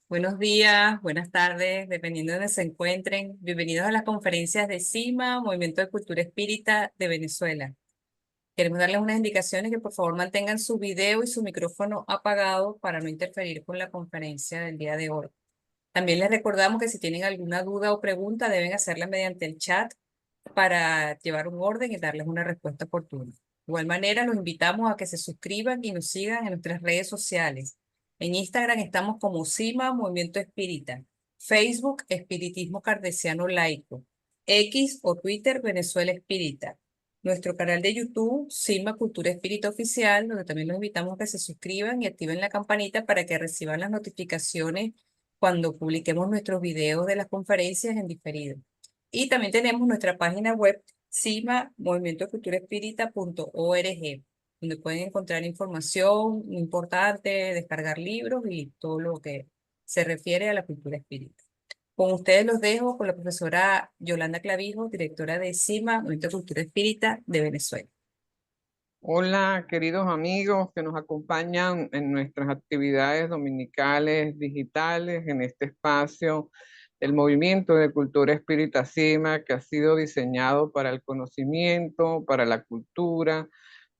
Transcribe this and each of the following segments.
Buenos días, buenas tardes, dependiendo de donde se encuentren. Bienvenidos a las conferencias de CIMA, Movimiento de Cultura Espírita de Venezuela. Queremos darles unas indicaciones que por favor mantengan su video y su micrófono apagado para no interferir con la conferencia del día de hoy. También les recordamos que si tienen alguna duda o pregunta deben hacerla mediante el chat para llevar un orden y darles una respuesta oportuna. De igual manera, los invitamos a que se suscriban y nos sigan en nuestras redes sociales. En Instagram estamos como CIMA Movimiento Espírita, Facebook Espiritismo Cardesiano Laico, X o Twitter Venezuela Espírita, nuestro canal de YouTube CIMA Cultura Espírita Oficial, donde también los invitamos a que se suscriban y activen la campanita para que reciban las notificaciones cuando publiquemos nuestros videos de las conferencias en diferido. Y también tenemos nuestra página web CIMA Movimiento de Cultura Espírita.org, donde pueden encontrar información importante, descargar libros y todo lo que se refiere a la cultura espírita. Con ustedes los dejo con la profesora Yolanda Clavijo, directora de CIMA Movimiento de Cultura Espírita de Venezuela. Hola, queridos amigos que nos acompañan en nuestras actividades dominicales digitales en este espacio, el movimiento de cultura espírita CIMA, que ha sido diseñado para el conocimiento, para la cultura,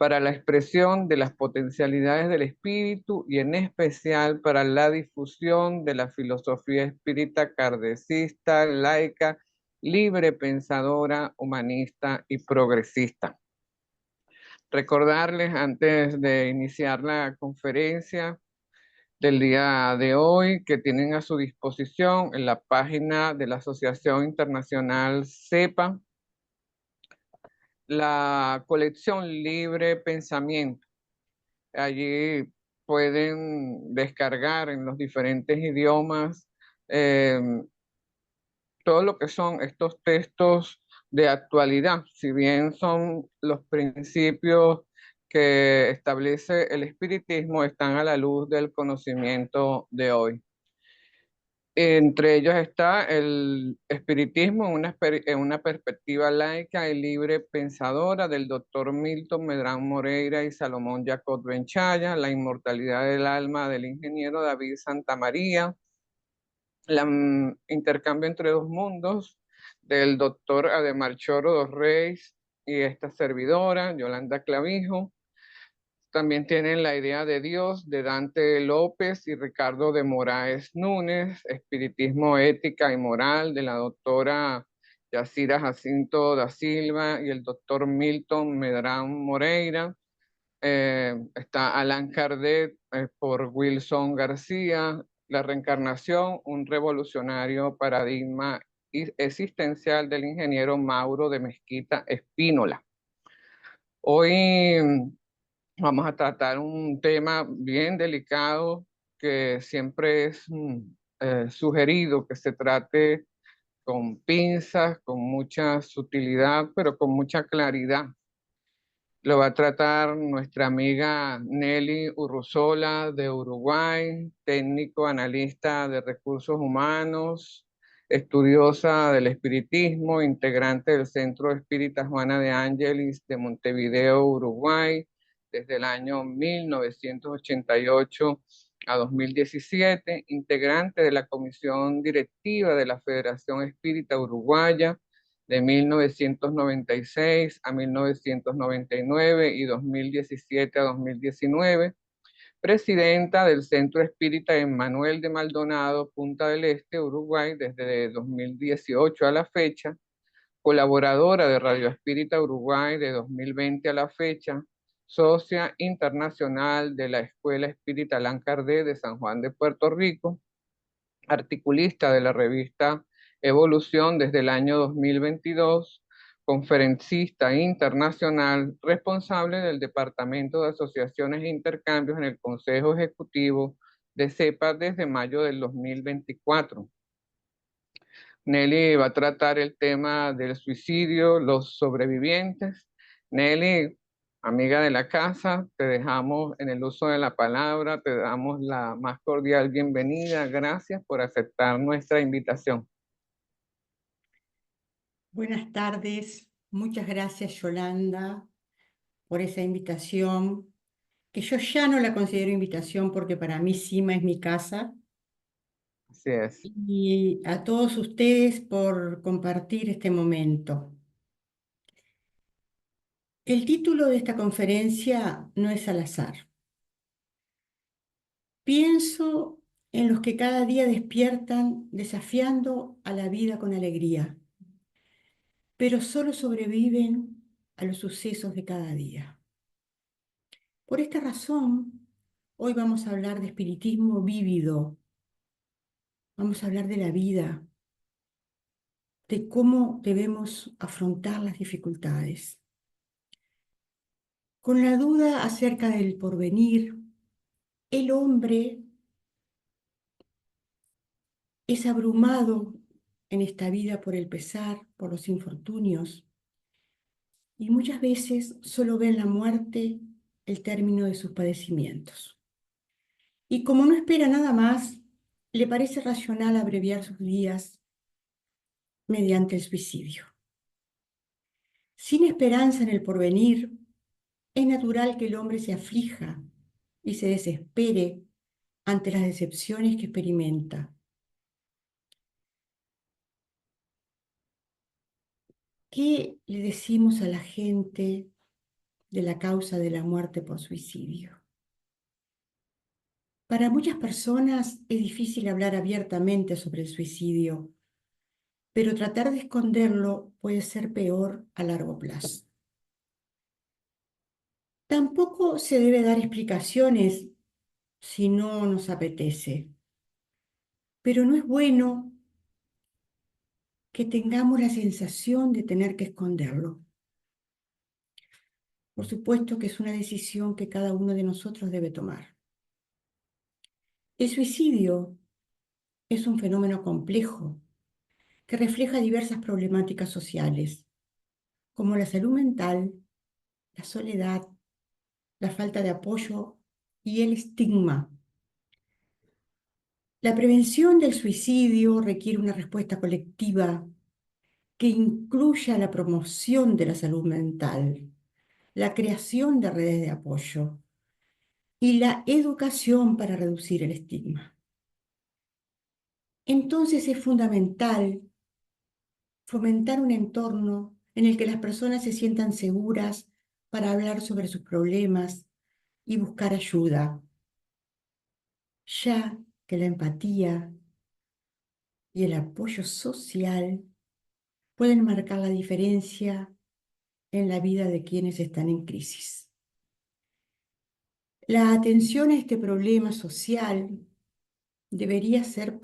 para la expresión de las potencialidades del espíritu y en especial para la difusión de la filosofía espírita kardecista, laica, libre pensadora, humanista y progresista. Recordarles antes de iniciar la conferencia del día de hoy que tienen a su disposición en la página de la Asociación Internacional CEPA la colección Libre Pensamiento. Allí pueden descargar en los diferentes idiomas eh, todo lo que son estos textos de actualidad, si bien son los principios que establece el espiritismo, están a la luz del conocimiento de hoy. Entre ellos está el espiritismo en una perspectiva laica y libre pensadora del doctor Milton Medrano Moreira y Salomón Jacob Benchaya, la inmortalidad del alma del ingeniero David Santamaría, el intercambio entre dos mundos del doctor Ademar Choro dos Reis y esta servidora, Yolanda Clavijo. También tienen la idea de Dios de Dante López y Ricardo de Moraes Núñez, Espiritismo, Ética y Moral de la doctora Yacira Jacinto da Silva y el doctor Milton Medrano Moreira. Está Allan Kardec por Wilson García, La reencarnación, un revolucionario paradigma existencial del ingeniero Mauro de Mezquita Espínola. Hoy vamos a tratar un tema bien delicado que siempre es sugerido que se trate con pinzas, con mucha sutilidad, pero con mucha claridad. Lo va a tratar nuestra amiga Nelly Urruzola de Uruguay, técnico analista de recursos humanos, estudiosa del espiritismo, integrante del Centro Espírita Juana de Ángeles de Montevideo, Uruguay, desde el año 1988 a 2017, integrante de la Comisión Directiva de la Federación Espírita Uruguaya de 1996 a 1999 y 2017 a 2019, presidenta del Centro Espírita Emmanuel de Maldonado, Punta del Este, Uruguay, desde 2018 a la fecha, colaboradora de Radio Espírita Uruguay de 2020 a la fecha, socia internacional de la Escuela Espírita Allan Kardec de San Juan de Puerto Rico, articulista de la revista Evolución desde el año 2022, conferencista internacional, responsable del Departamento de Asociaciones e Intercambios en el Consejo Ejecutivo de CEPA desde mayo del 2024. Nelly va a tratar el tema del suicidio, los sobrevivientes. Nelly, amiga de la casa, te dejamos en el uso de la palabra, te damos la más cordial bienvenida. Gracias por aceptar nuestra invitación. Buenas tardes, muchas gracias Yolanda por esa invitación, que yo ya no la considero invitación porque para mí Cima es mi casa, Así es. y a todos ustedes por compartir este momento. El título de esta conferencia no es al azar. Pienso en los que cada día despiertan desafiando a la vida con alegría, pero solo sobreviven a los sucesos de cada día. Por esta razón, hoy vamos a hablar de espiritismo vívido, vamos a hablar de la vida, de cómo debemos afrontar las dificultades. Con la duda acerca del porvenir, el hombre es abrumado en esta vida por el pesar, por los infortunios, y muchas veces solo ve en la muerte el término de sus padecimientos. Y como no espera nada más, le parece racional abreviar sus días mediante el suicidio. Sin esperanza en el porvenir, es natural que el hombre se aflija y se desespere ante las decepciones que experimenta. ¿Qué le decimos a la gente de la causa de la muerte por suicidio? Para muchas personas es difícil hablar abiertamente sobre el suicidio, pero tratar de esconderlo puede ser peor a largo plazo. Tampoco se debe dar explicaciones si no nos apetece, pero no es bueno que tengamos la sensación de tener que esconderlo. Por supuesto que es una decisión que cada uno de nosotros debe tomar. El suicidio es un fenómeno complejo que refleja diversas problemáticas sociales, como la salud mental, la soledad, la falta de apoyo y el estigma. La prevención del suicidio requiere una respuesta colectiva que incluya la promoción de la salud mental, la creación de redes de apoyo y la educación para reducir el estigma. Entonces es fundamental fomentar un entorno en el que las personas se sientan seguras para hablar sobre sus problemas y buscar ayuda, ya que la empatía y el apoyo social pueden marcar la diferencia en la vida de quienes están en crisis. La atención a este problema social debería ser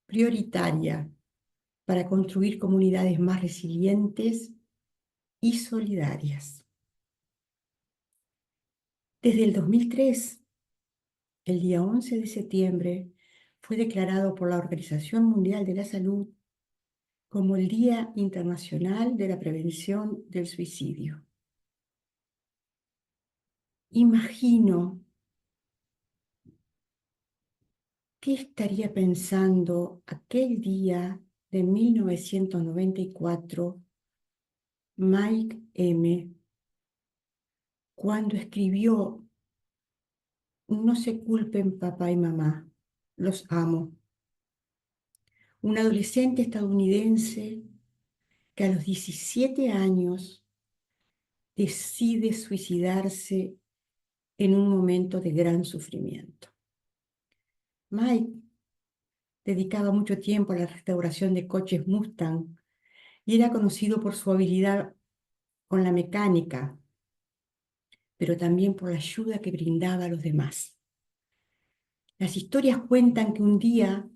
prioritaria para construir comunidades más resilientes y solidarias. Desde el 2003, el día 11 de septiembre fue declarado por la Organización Mundial de la Salud como el Día Internacional de la Prevención del Suicidio. Imagino qué estaría pensando aquel día de 1994 Mike M. cuando escribió: "No se culpen papá y mamá, los amo". Un adolescente estadounidense que a los 17 años decide suicidarse en un momento de gran sufrimiento. Mike dedicaba mucho tiempo a la restauración de coches Mustang y era conocido por su habilidad con la mecánica, pero también por la ayuda que brindaba a los demás. Las historias cuentan que un día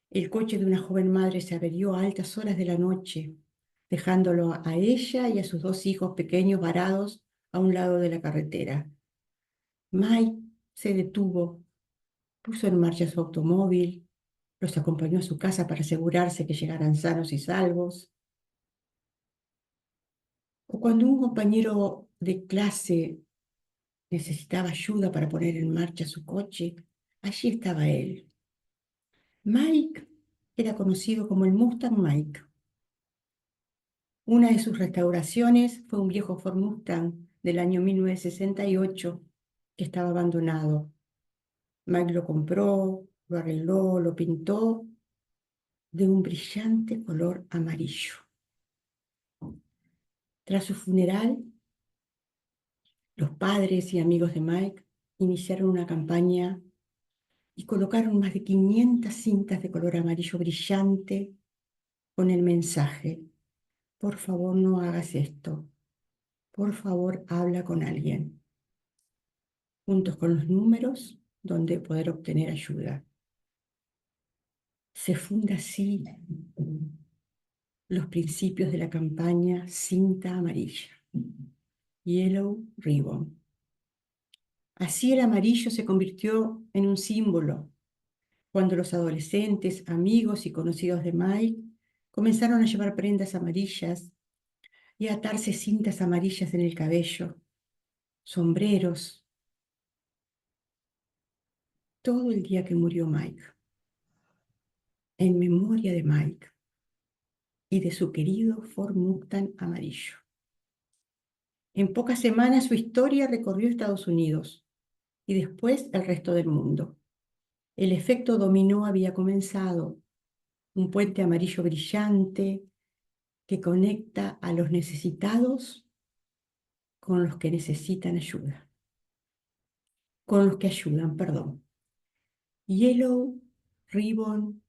el coche de una joven madre se averió a altas horas de la noche, dejándolo a ella y a sus dos hijos pequeños varados a un lado de la carretera. Mike se detuvo, puso en marcha su automóvil, los acompañó a su casa para asegurarse que llegaran sanos y salvos. O cuando un compañero de clase necesitaba ayuda para poner en marcha su coche, allí estaba él. Mike era conocido como el Mustang Mike. Una de sus restauraciones fue un viejo Ford Mustang del año 1968 que estaba abandonado. Mike lo compró, lo arregló, lo pintó de un brillante color amarillo. Tras su funeral, los padres y amigos de Mike iniciaron una campaña y colocaron más de 500 cintas de color amarillo brillante con el mensaje: por favor, no hagas esto. Por favor, habla con alguien. Juntos con los números donde poder obtener ayuda. Se funda así los principios de la campaña Cinta Amarilla, Yellow Ribbon. Así el amarillo se convirtió en un símbolo cuando los adolescentes, amigos y conocidos de Mike comenzaron a llevar prendas amarillas y a atarse cintas amarillas en el cabello, sombreros, todo el día que murió Mike, en memoria de Mike y de su querido Ford Mustang amarillo. En pocas semanas su historia recorrió Estados Unidos y después el resto del mundo. El efecto dominó había comenzado, un puente amarillo brillante que conecta a los necesitados con los que necesitan ayuda. Con los que ayudan, perdón. Yellow Ribbon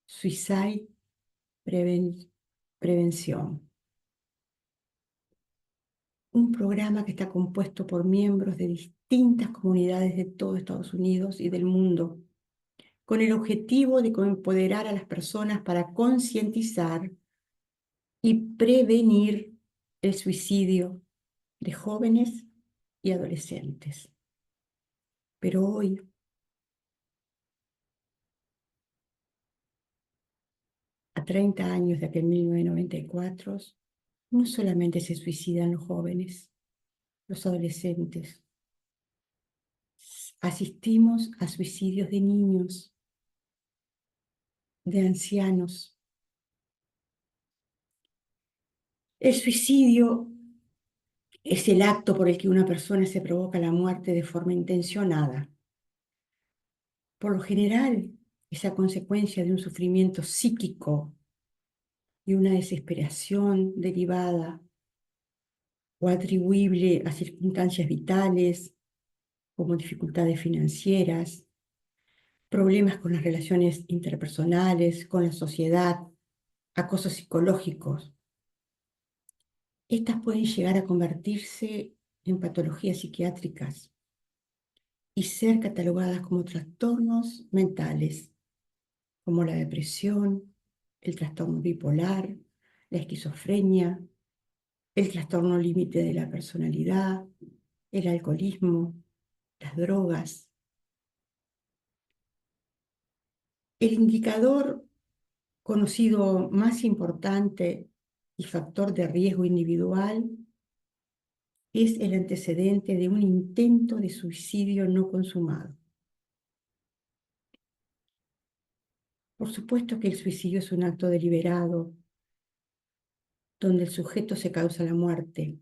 Suicide Prevención. Un programa que está compuesto por miembros de distintas comunidades de todo Estados Unidos y del mundo, con el objetivo de empoderar a las personas para concientizar y prevenir el suicidio de jóvenes y adolescentes. Pero hoy, a 30 años de aquel 1994, no solamente se suicidan los jóvenes, los adolescentes. Asistimos a suicidios de niños, de ancianos. El suicidio es el acto por el que una persona se provoca la muerte de forma intencionada. Por lo general, es a consecuencia de un sufrimiento psíquico y una desesperación derivada o atribuible a circunstancias vitales, como dificultades financieras, problemas con las relaciones interpersonales, con la sociedad, acosos psicológicos. Estas pueden llegar a convertirse en patologías psiquiátricas y ser catalogadas como trastornos mentales, como la depresión, el trastorno bipolar, la esquizofrenia, el trastorno límite de la personalidad, el alcoholismo, las drogas. El indicador conocido más importante y factor de riesgo individual es el antecedente de un intento de suicidio no consumado. Por supuesto que el suicidio es un acto deliberado, donde el sujeto se causa la muerte,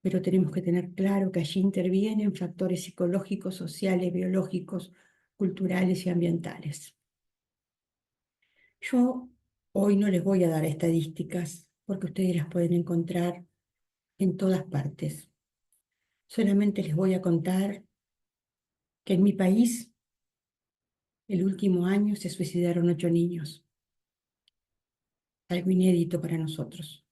pero tenemos que tener claro que allí intervienen factores psicológicos, sociales, biológicos, culturales y ambientales. Yo hoy no les voy a dar estadísticas, porque ustedes las pueden encontrar en todas partes. Solamente les voy a contar que en mi país, el último año, se suicidaron 8 niños. Algo inédito para nosotros.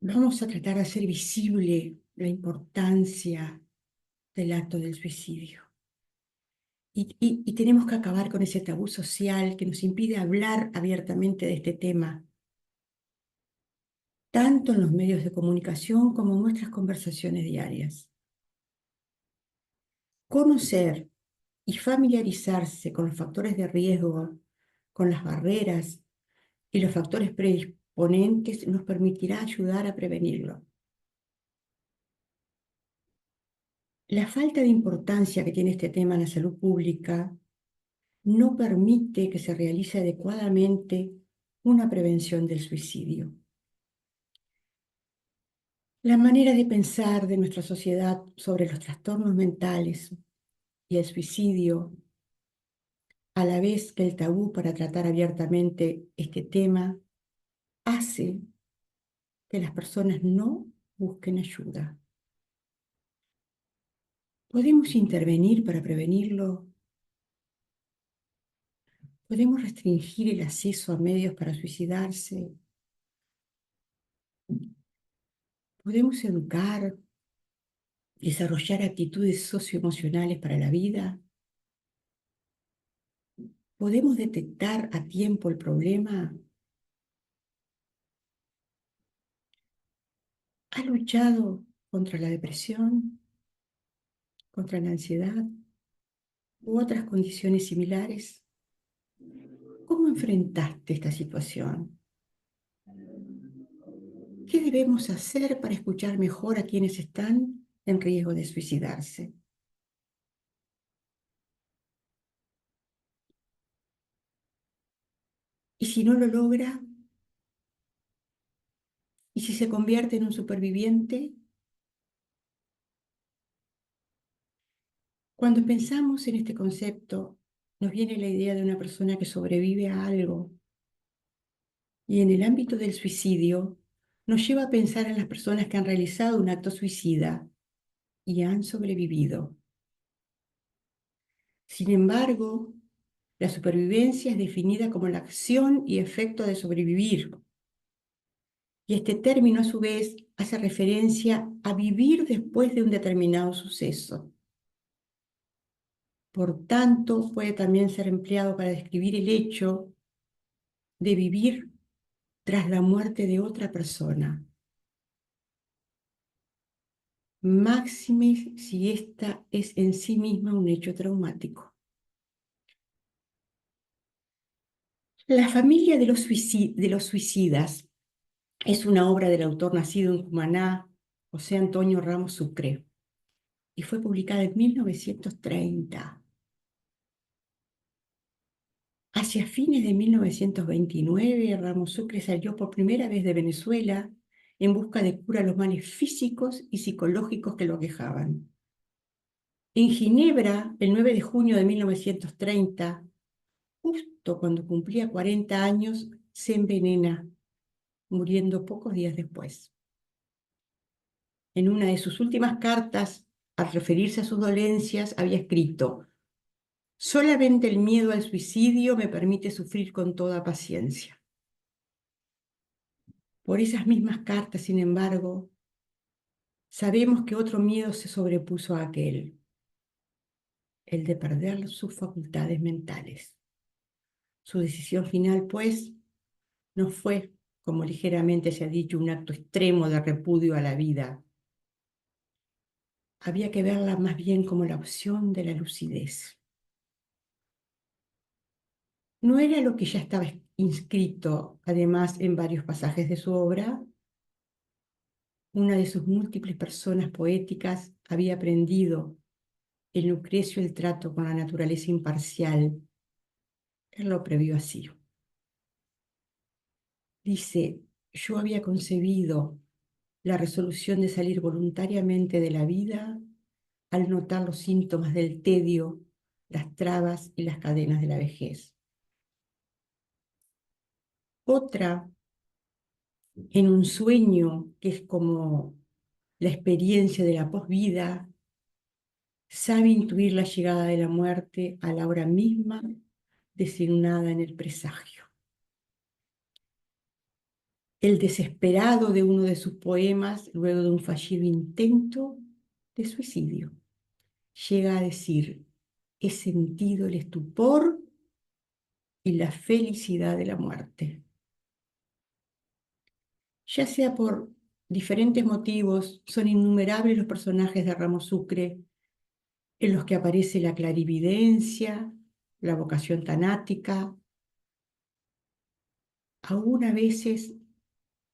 Vamos a tratar de hacer visible la importancia del acto del suicidio. Y tenemos que acabar con ese tabú social que nos impide hablar abiertamente de este tema, tanto en los medios de comunicación como en nuestras conversaciones diarias. Conocer y familiarizarse con los factores de riesgo, con las barreras y los factores predisponentes nos permitirá ayudar a prevenirlo. La falta de importancia que tiene este tema en la salud pública no permite que se realice adecuadamente una prevención del suicidio. La manera de pensar de nuestra sociedad sobre los trastornos mentales y el suicidio, a la vez que el tabú para tratar abiertamente este tema, hace que las personas no busquen ayuda. ¿Podemos intervenir para prevenirlo? ¿Podemos restringir el acceso a medios para suicidarse? ¿Podemos educar, desarrollar actitudes socioemocionales para la vida? ¿Podemos detectar a tiempo el problema? ¿Ha luchado contra la depresión, contra la ansiedad u otras condiciones similares? ¿Cómo enfrentaste esta situación? ¿Qué debemos hacer para escuchar mejor a quienes están en riesgo de suicidarse? ¿Y si no lo logra? ¿Y si se convierte en un superviviente? Cuando pensamos en este concepto, nos viene la idea de una persona que sobrevive a algo. Y en el ámbito del suicidio, nos lleva a pensar en las personas que han realizado un acto suicida y han sobrevivido. Sin embargo, la supervivencia es definida como la acción y efecto de sobrevivir. Y este término, a su vez, hace referencia a vivir después de un determinado suceso. Por tanto, puede también ser empleado para describir el hecho de vivir tras la muerte de otra persona, máxime si esta es en sí misma un hecho traumático. La familia de los suicidas es una obra del autor nacido en Cumaná, José Antonio Ramos Sucre, y fue publicada en 1930. Hacia fines de 1929, Ramos Sucre salió por primera vez de Venezuela en busca de cura a los males físicos y psicológicos que lo aquejaban. En Ginebra, el 9 de junio de 1930, justo cuando cumplía 40 años, se envenena, muriendo pocos días después. En una de sus últimas cartas, al referirse a sus dolencias, había escrito: solamente el miedo al suicidio me permite sufrir con toda paciencia. Por esas mismas cartas, sin embargo, sabemos que otro miedo se sobrepuso a aquel, el de perder sus facultades mentales. Su decisión final, pues, no fue, como ligeramente se ha dicho, un acto extremo de repudio a la vida. Había que verla más bien como la opción de la lucidez. No era lo que ya estaba inscrito, además, en varios pasajes de su obra. Una de sus múltiples personas poéticas había aprendido en Lucrecio el trato con la naturaleza imparcial. Él lo previó así. Dice: yo había concebido la resolución de salir voluntariamente de la vida al notar los síntomas del tedio, las trabas y las cadenas de la vejez. Otra, en un sueño que es como la experiencia de la posvida, sabe intuir la llegada de la muerte a la hora misma designada en el presagio. El desesperado de uno de sus poemas, luego de un fallido intento de suicidio, llega a decir: he sentido el estupor y la felicidad de la muerte. Ya sea por diferentes motivos, son innumerables los personajes de Ramos Sucre en los que aparece la clarividencia, la vocación tanática, aún a veces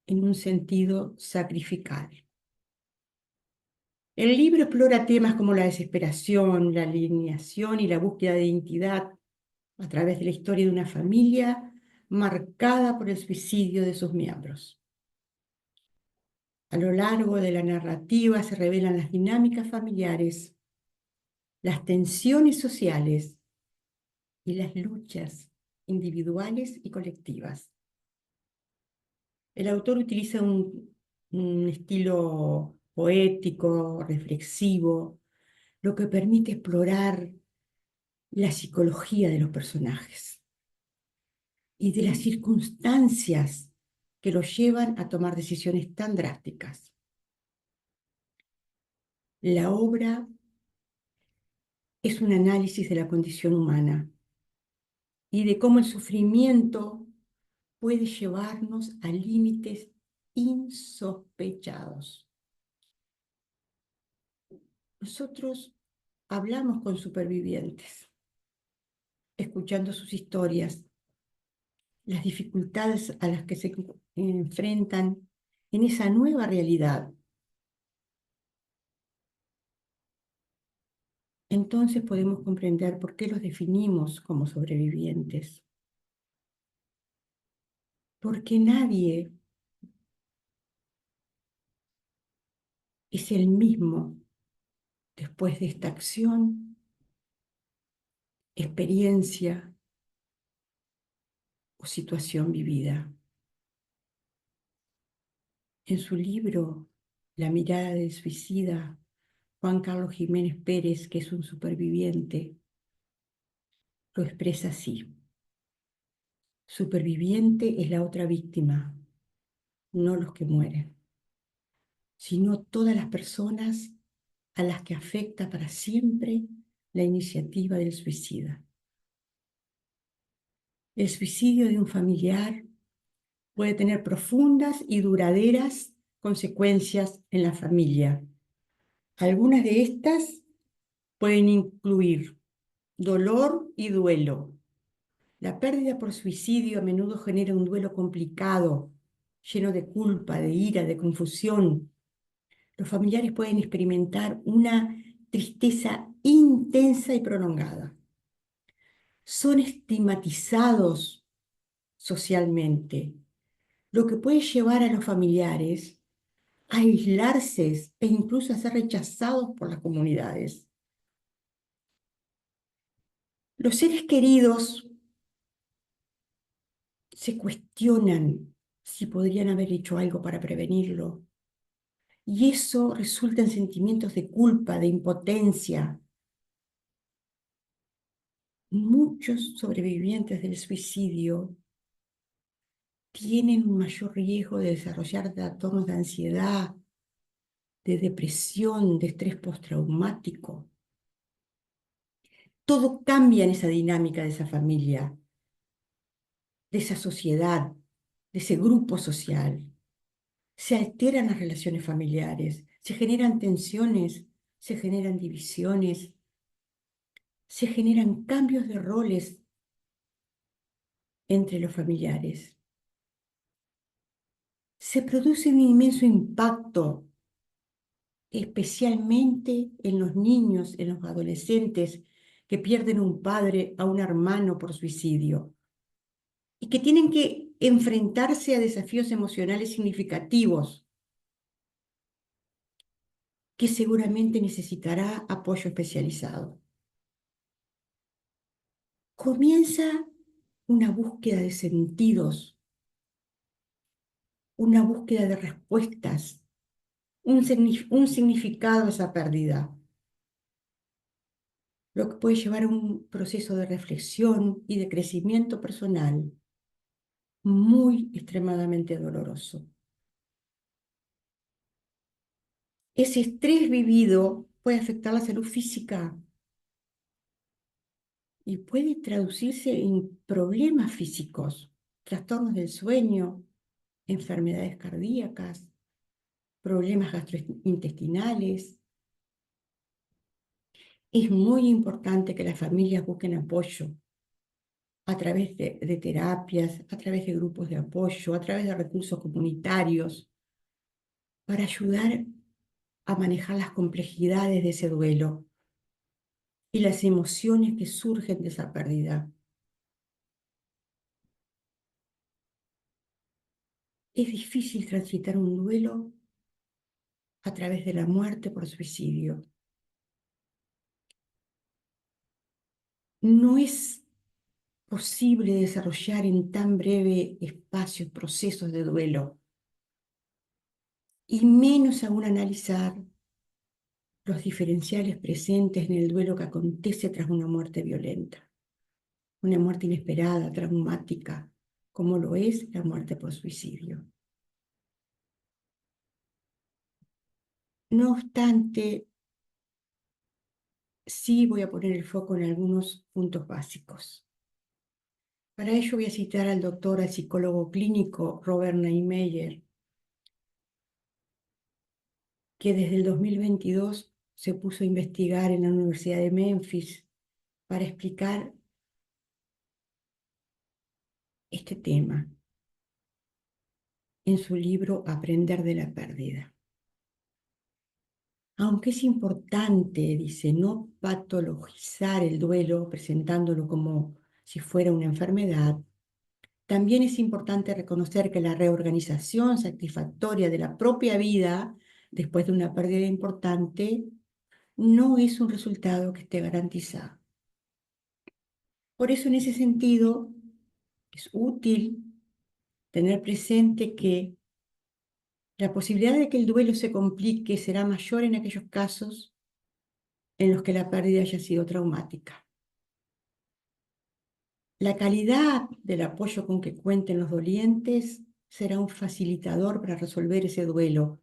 en un sentido sacrificial. El libro explora temas como la desesperación, la alienación y la búsqueda de identidad a través de la historia de una familia marcada por el suicidio de sus miembros. A lo largo de la narrativa se revelan las dinámicas familiares, las tensiones sociales y las luchas individuales y colectivas. El autor utiliza un estilo poético, reflexivo, lo que permite explorar la psicología de los personajes y de las circunstancias que los llevan a tomar decisiones tan drásticas. La obra es un análisis de la condición humana y de cómo el sufrimiento puede llevarnos a límites insospechados. Nosotros hablamos con supervivientes, escuchando sus historias, las dificultades a las que se enfrentan en esa nueva realidad. Entonces podemos comprender por qué los definimos como sobrevivientes. Porque nadie es el mismo después de esta acción, experiencia o situación vivida. En su libro La mirada del suicida, Juan Carlos Jiménez Pérez, que es un superviviente, lo expresa así. Superviviente es la otra víctima, no los que mueren, sino todas las personas a las que afecta para siempre la iniciativa del suicida. El suicidio de un familiar puede tener profundas y duraderas consecuencias en la familia. Algunas de estas pueden incluir dolor y duelo. La pérdida por suicidio a menudo genera un duelo complicado, lleno de culpa, de ira, de confusión. Los familiares pueden experimentar una tristeza intensa y prolongada. Son estigmatizados socialmente, lo que puede llevar a los familiares a aislarse e incluso a ser rechazados por las comunidades. Los seres queridos se cuestionan si podrían haber hecho algo para prevenirlo. Y eso resulta en sentimientos de culpa, de impotencia. Muchos sobrevivientes del suicidio tienen un mayor riesgo de desarrollar trastornos de ansiedad, de depresión, de estrés postraumático. Todo cambia en esa dinámica de esa familia, de esa sociedad, de ese grupo social. Se alteran las relaciones familiares, se generan tensiones, se generan divisiones, se generan cambios de roles entre los familiares. Se produce un inmenso impacto, especialmente en los niños, en los adolescentes que pierden un padre a un hermano por suicidio y que tienen que enfrentarse a desafíos emocionales significativos, que seguramente necesitará apoyo especializado. Comienza una búsqueda de sentidos, una búsqueda de respuestas, un significado a esa pérdida, lo que puede llevar a un proceso de reflexión y de crecimiento personal muy extremadamente doloroso. Ese estrés vivido puede afectar la salud física y puede traducirse en problemas físicos, trastornos del sueño, enfermedades cardíacas, problemas gastrointestinales. Es muy importante que las familias busquen apoyo a través de terapias, a través de grupos de apoyo, a través de recursos comunitarios, para ayudar a manejar las complejidades de ese duelo y las emociones que surgen de esa pérdida. Es difícil transitar un duelo a través de la muerte por suicidio. No es posible desarrollar en tan breve espacio procesos de duelo, y menos aún analizar los diferenciales presentes en el duelo que acontece tras una muerte violenta, una muerte inesperada, traumática, como lo es la muerte por suicidio. No obstante, sí voy a poner el foco en algunos puntos básicos. Para ello voy a citar al doctor, al psicólogo clínico Robert Neimeyer, que desde el 2022 se puso a investigar en la Universidad de Memphis para explicar este tema en su libro Aprender de la pérdida. Aunque es importante, dice, no patologizar el duelo presentándolo como si fuera una enfermedad, también es importante reconocer que la reorganización satisfactoria de la propia vida después de una pérdida importante no es un resultado que esté garantizado. Por eso, en ese sentido, es útil tener presente que la posibilidad de que el duelo se complique será mayor en aquellos casos en los que la pérdida haya sido traumática. La calidad del apoyo con que cuenten los dolientes será un facilitador para resolver ese duelo,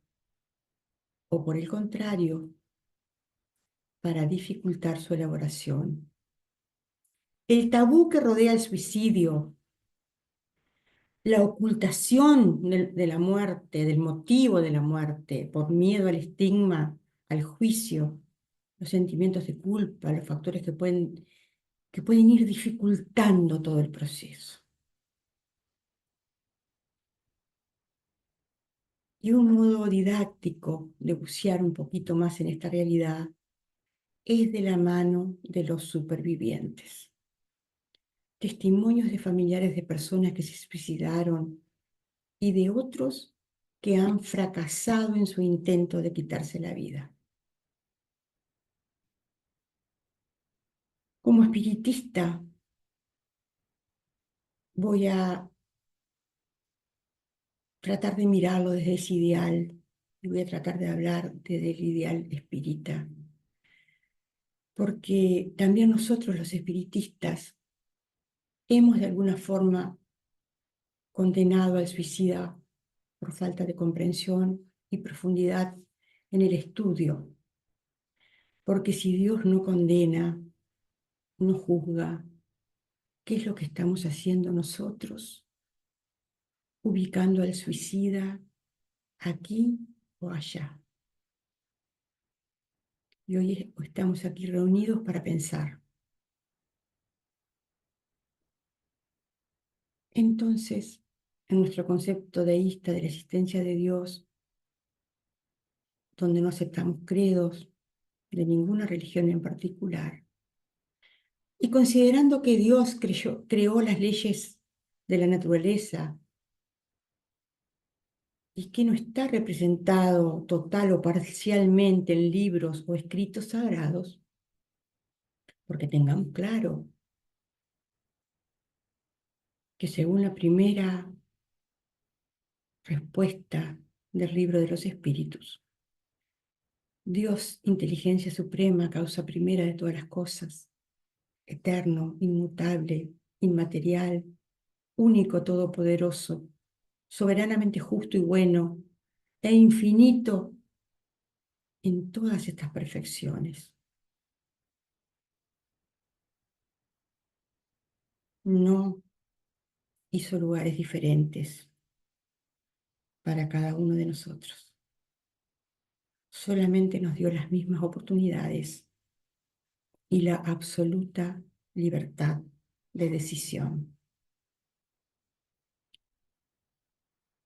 o por el contrario, para dificultar su elaboración. El tabú que rodea el suicidio, la ocultación de la muerte, del motivo de la muerte, por miedo al estigma, al juicio, los sentimientos de culpa, los factores que pueden ir dificultando todo el proceso. Y un modo didáctico de bucear un poquito más en esta realidad es de la mano de los supervivientes. Testimonios de familiares de personas que se suicidaron y de otros que han fracasado en su intento de quitarse la vida. Como espiritista, voy a tratar de mirarlo desde ese ideal y voy a tratar de hablar desde el ideal espírita, porque también nosotros los espiritistas hemos de alguna forma condenado al suicida por falta de comprensión y profundidad en el estudio, porque si Dios no condena, no juzga, ¿qué es lo que estamos haciendo nosotros? Ubicando al suicida aquí o allá. Y hoy estamos aquí reunidos para pensar. Entonces, en nuestro concepto deísta de la existencia de Dios, donde no aceptamos credos de ninguna religión en particular, y considerando que Dios creó las leyes de la naturaleza y que no está representado total o parcialmente en libros o escritos sagrados, porque tengamos claro que según la primera respuesta del libro de los espíritus, Dios, inteligencia suprema, causa primera de todas las cosas, eterno, inmutable, inmaterial, único, todopoderoso, soberanamente justo y bueno, e infinito en todas estas perfecciones. No hizo lugares diferentes para cada uno de nosotros. Solamente nos dio las mismas oportunidades y la absoluta libertad de decisión.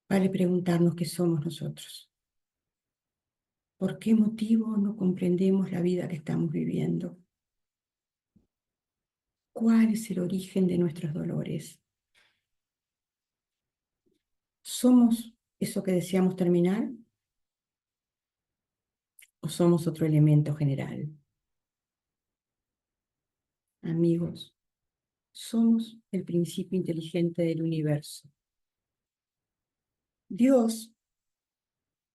Vale preguntarnos qué somos nosotros. ¿Por qué motivo no comprendemos la vida que estamos viviendo? ¿Cuál es el origen de nuestros dolores? ¿Somos eso que deseamos terminar? o somos otro elemento general. Amigos, somos el principio inteligente del universo. Dios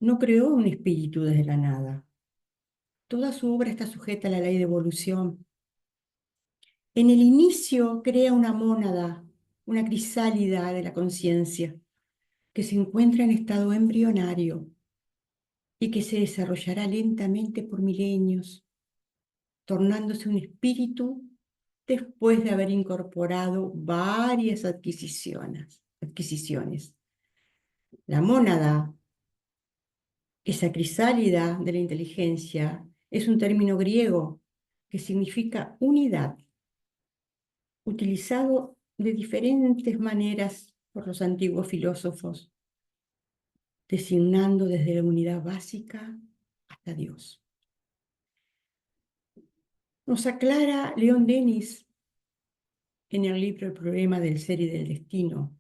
no creó un espíritu desde la nada. Toda su obra está sujeta a la ley de evolución. En el inicio crea una mónada, una crisálida de la conciencia, que se encuentra en estado embrionario y que se desarrollará lentamente por milenios, tornándose un espíritu después de haber incorporado varias adquisiciones. La mónada, esa crisálida de la inteligencia, es un término griego que significa unidad, utilizado de diferentes maneras por los antiguos filósofos, designando desde la unidad básica hasta Dios. Nos aclara León Denis en el libro El problema del ser y del destino.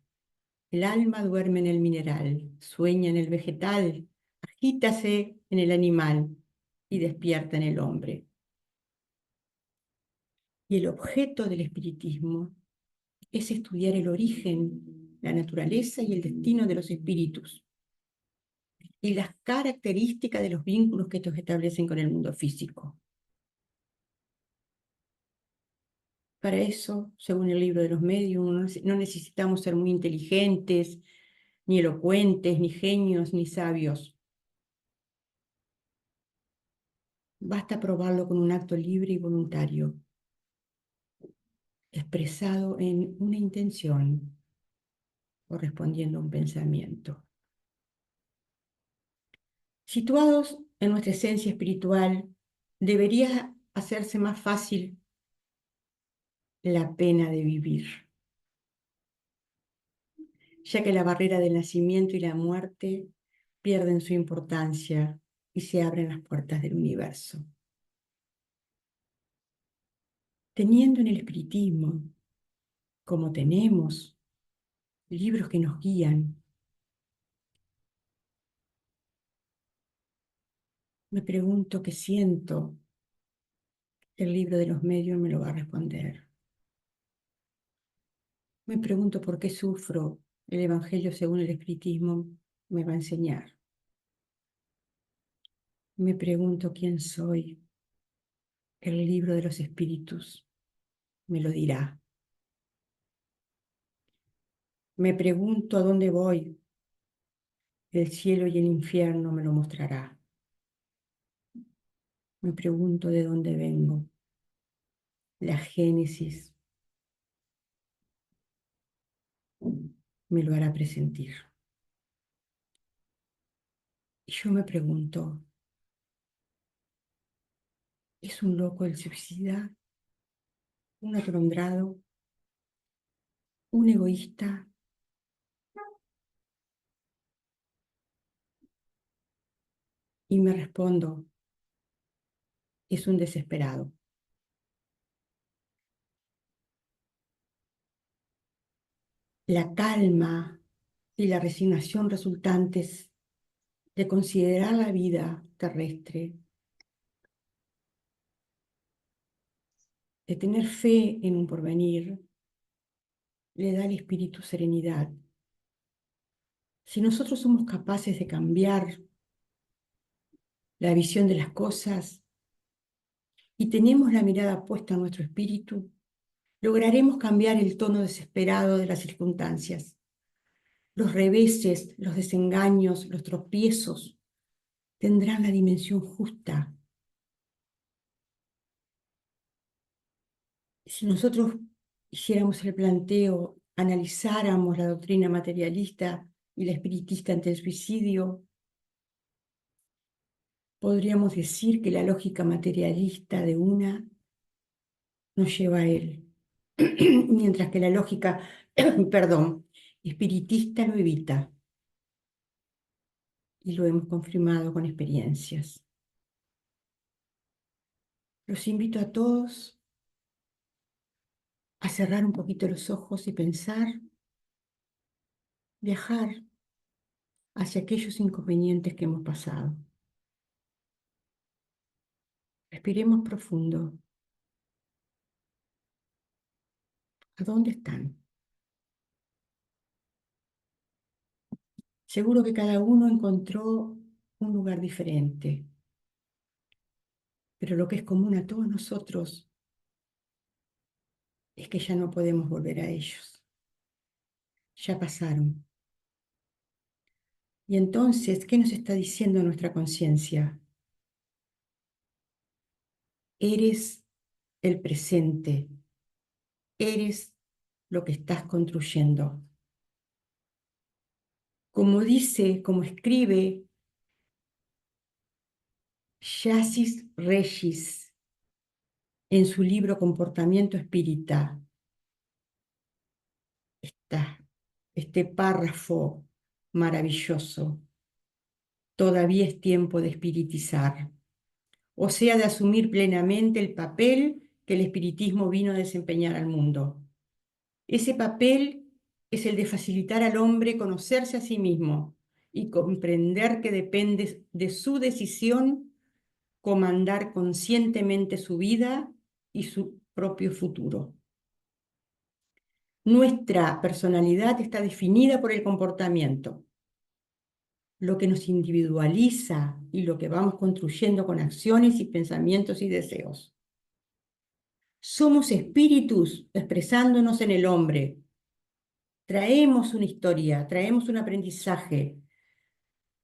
El alma duerme en el mineral, sueña en el vegetal, agítase en el animal y despierta en el hombre. Y el objeto del espiritismo es estudiar el origen, la naturaleza y el destino de los espíritus y las características de los vínculos que estos establecen con el mundo físico. Para eso, según el libro de los medios, no necesitamos ser muy inteligentes, ni elocuentes, ni genios, ni sabios. Basta probarlo con un acto libre y voluntario, expresado en una intención o respondiendo a un pensamiento. Situados en nuestra esencia espiritual, debería hacerse más fácil la pena de vivir, ya que la barrera del nacimiento y la muerte pierden su importancia y se abren las puertas del universo. Teniendo en el espiritismo, como tenemos, libros que nos guían, me pregunto qué siento. El libro de los medios me lo va a responder. Me pregunto por qué sufro. El Evangelio según el espiritismo me va a enseñar. Me pregunto quién soy. El libro de los espíritus me lo dirá. Me pregunto a dónde voy. El cielo y el infierno me lo mostrará. Me pregunto de dónde vengo. La Génesis me lo hará presentir. Y yo me pregunto, ¿es un loco el suicida? ¿Un atolondrado? ¿Un egoísta? Y me respondo, es un desesperado. La calma y la resignación resultantes de considerar la vida terrestre, de tener fe en un porvenir, le da al espíritu serenidad. Si nosotros somos capaces de cambiar la visión de las cosas y tenemos la mirada puesta en nuestro espíritu, lograremos cambiar el tono desesperado de las circunstancias. Los reveses, los desengaños, los tropiezos tendrán la dimensión justa. Si nosotros hiciéramos el planteo, analizáramos la doctrina materialista y la espiritista ante el suicidio, podríamos decir que la lógica materialista de una nos lleva a él, mientras que la lógica, perdón, espiritista lo evita. Y lo hemos confirmado con experiencias. Los invito a todos a cerrar un poquito los ojos y pensar, viajar hacia aquellos inconvenientes que hemos pasado. Respiremos profundo. ¿A dónde están? Seguro que cada uno encontró un lugar diferente, pero lo que es común a todos nosotros es que ya no podemos volver a ellos. Ya pasaron. Y entonces, ¿qué nos está diciendo nuestra conciencia? Eres el presente, eres lo que estás construyendo. Como dice, como escribe Chassis Regis en su libro Comportamiento Espírita, este párrafo maravilloso. Todavía es tiempo de espiritizar, o sea, de asumir plenamente el papel que el espiritismo vino a desempeñar al mundo. Ese papel es el de facilitar al hombre conocerse a sí mismo y comprender que depende de su decisión comandar conscientemente su vida y su propio futuro. Nuestra personalidad está definida por el comportamiento, lo que nos individualiza y lo que vamos construyendo con acciones y pensamientos y deseos. Somos espíritus expresándonos en el hombre. Traemos una historia, traemos un aprendizaje,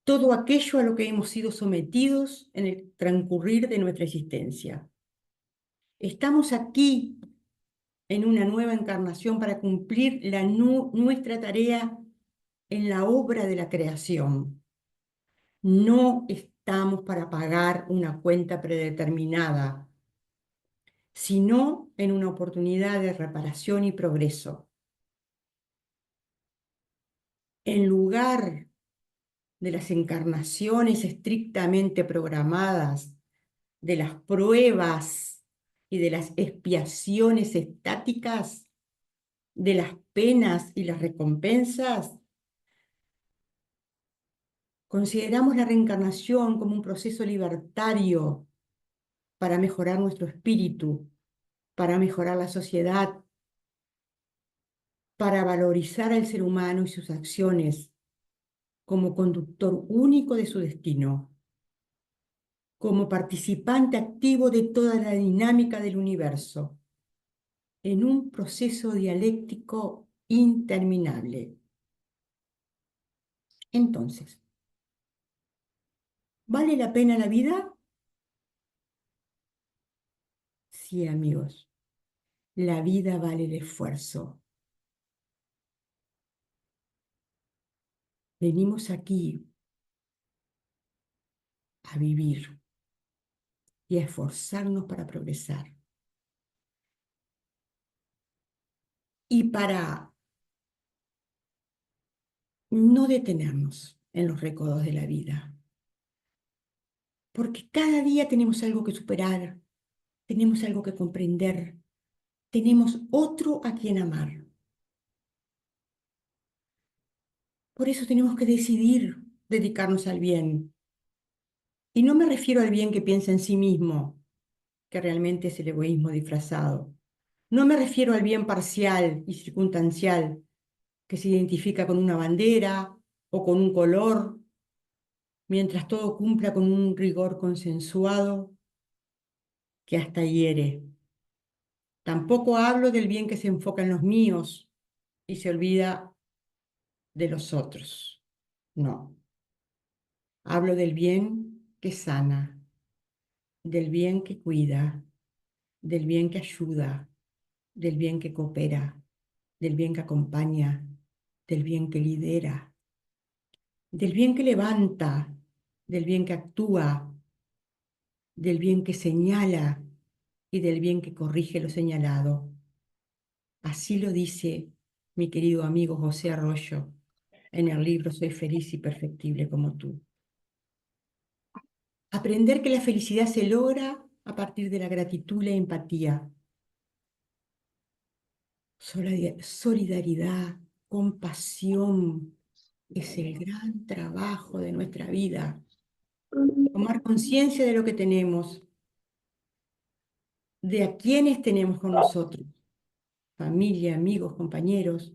todo aquello a lo que hemos sido sometidos en el transcurrir de nuestra existencia. Estamos aquí en una nueva encarnación para cumplir nuestra tarea en la obra de la creación. No estamos para pagar una cuenta predeterminada, sino en una oportunidad de reparación y progreso. En lugar de las encarnaciones estrictamente programadas, de las pruebas y de las expiaciones estáticas, de las penas y las recompensas, consideramos la reencarnación como un proceso libertario para mejorar nuestro espíritu, para mejorar la sociedad, para valorizar al ser humano y sus acciones como conductor único de su destino, como participante activo de toda la dinámica del universo, en un proceso dialéctico interminable. Entonces, ¿vale la pena la vida? Sí, amigos, la vida vale el esfuerzo. Venimos aquí a vivir y a esforzarnos para progresar. Y para no detenernos en los recodos de la vida. Porque cada día tenemos algo que superar, tenemos algo que comprender, tenemos otro a quien amar. Por eso tenemos que decidir dedicarnos al bien. Y no me refiero al bien que piensa en sí mismo, que realmente es el egoísmo disfrazado. No me refiero al bien parcial y circunstancial, que se identifica con una bandera o con un color, mientras todo cumpla con un rigor consensuado que hasta hiere. Tampoco hablo del bien que se enfoca en los míos y se olvida de los otros. No. Hablo del bien que sana, del bien que cuida, del bien que ayuda, del bien que coopera, del bien que acompaña, del bien que lidera, del bien que levanta, del bien que actúa, del bien que señala y del bien que corrige lo señalado. Así lo dice mi querido amigo José Arroyo en el libro Soy feliz y perfectible como tú. Aprender que la felicidad se logra a partir de la gratitud y la empatía. Solidaridad, compasión, es el gran trabajo de nuestra vida. Tomar conciencia de lo que tenemos de a quienes tenemos con nosotros, familia, amigos, compañeros,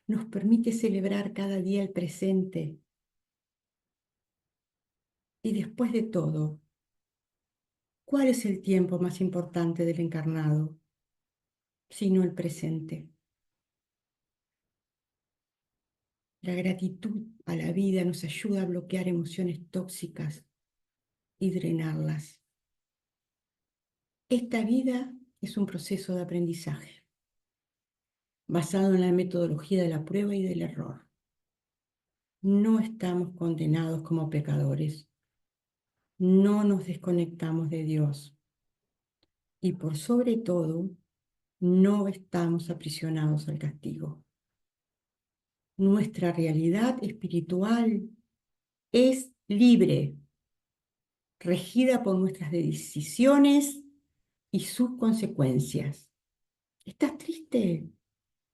nos permite celebrar cada día el presente. Y después de todo, ¿cuál es el tiempo más importante del encarnado, sino el presente? La gratitud a la vida nos ayuda a bloquear emociones tóxicas y drenarlas. Esta vida es un proceso de aprendizaje basado en la metodología de la prueba y del error. No estamos condenados como pecadores. No nos desconectamos de Dios. Y por sobre todo, no estamos aprisionados al castigo. Nuestra realidad espiritual es libre, regida por nuestras decisiones y sus consecuencias. ¿Estás triste?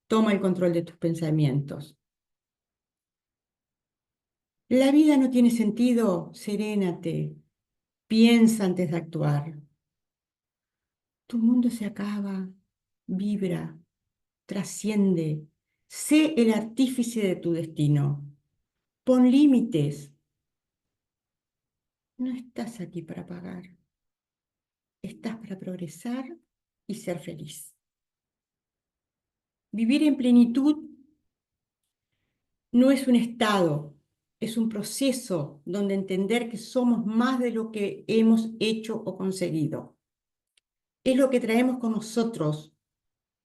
Toma el control de tus pensamientos. La vida no tiene sentido, serénate, piensa antes de actuar. Tu mundo se acaba, vibra, trasciende. Sé el artífice de tu destino. Pon límites. No estás aquí para pagar. Estás para progresar y ser feliz. Vivir en plenitud no es un estado, es un proceso donde entender que somos más de lo que hemos hecho o conseguido. Es lo que traemos con nosotros,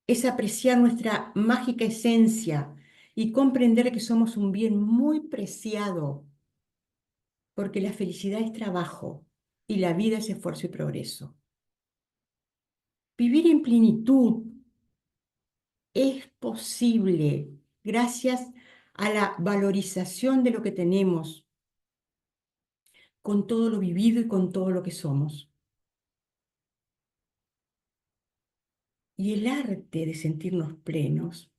es apreciar nuestra mágica esencia y comprender que somos un bien muy preciado, porque la felicidad es trabajo y la vida es esfuerzo y progreso. Vivir en plenitud es posible gracias a la valorización de lo que tenemos, con todo lo vivido y con todo lo que somos. Y el arte de sentirnos plenos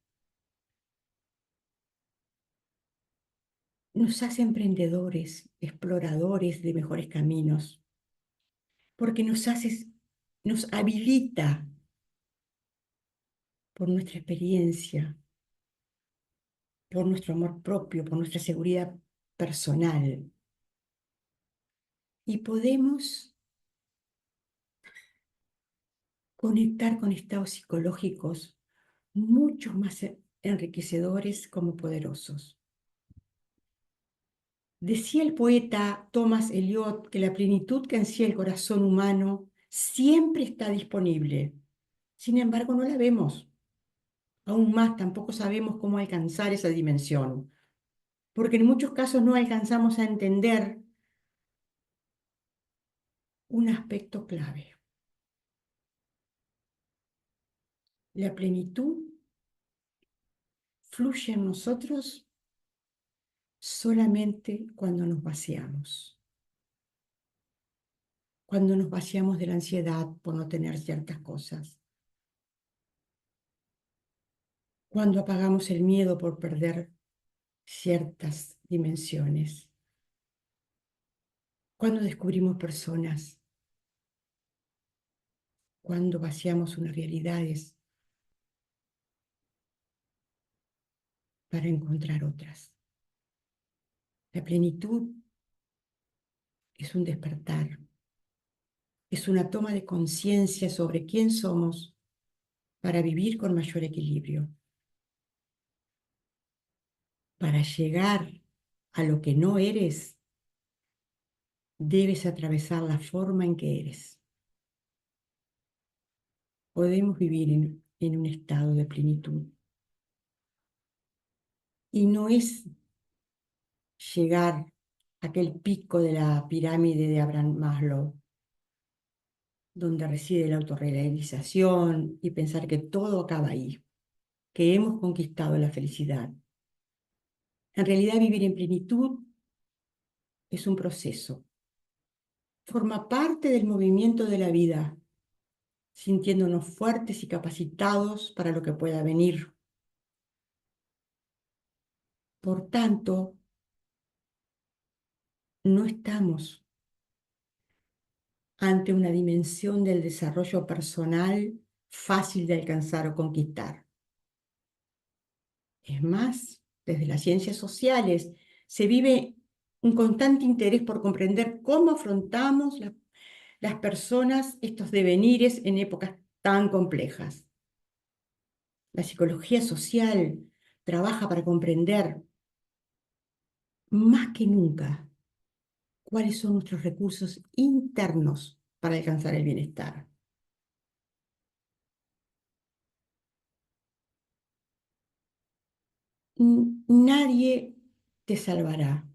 nos hace emprendedores, exploradores de mejores caminos, porque nos habilita por nuestra experiencia, por nuestro amor propio, por nuestra seguridad personal. Y podemos conectar con estados psicológicos mucho más enriquecedores como poderosos. Decía el poeta Thomas Eliot que la plenitud que ansía el corazón humano siempre está disponible. Sin embargo, no la vemos. Aún más, tampoco sabemos cómo alcanzar esa dimensión, porque en muchos casos no alcanzamos a entender un aspecto clave. La plenitud fluye en nosotros solamente cuando nos vaciamos de la ansiedad por no tener ciertas cosas, cuando apagamos el miedo por perder ciertas dimensiones, cuando descubrimos personas, cuando vaciamos unas realidades para encontrar otras. La plenitud es un despertar, es una toma de conciencia sobre quién somos para vivir con mayor equilibrio. Para llegar a lo que no eres, debes atravesar la forma en que eres. Podemos vivir en un estado de plenitud. Y no es llegar a aquel pico de la pirámide de Abraham Maslow, donde reside la autorrealización y pensar que todo acaba ahí, que hemos conquistado la felicidad. En realidad, vivir en plenitud es un proceso. Forma parte del movimiento de la vida, sintiéndonos fuertes y capacitados para lo que pueda venir. Por tanto, no estamos ante una dimensión del desarrollo personal fácil de alcanzar o conquistar. Es más, desde las ciencias sociales se vive un constante interés por comprender cómo afrontamos las personas estos devenires en épocas tan complejas. La psicología social trabaja para comprender más que nunca cuáles son nuestros recursos internos para alcanzar el bienestar. Nadie te salvará,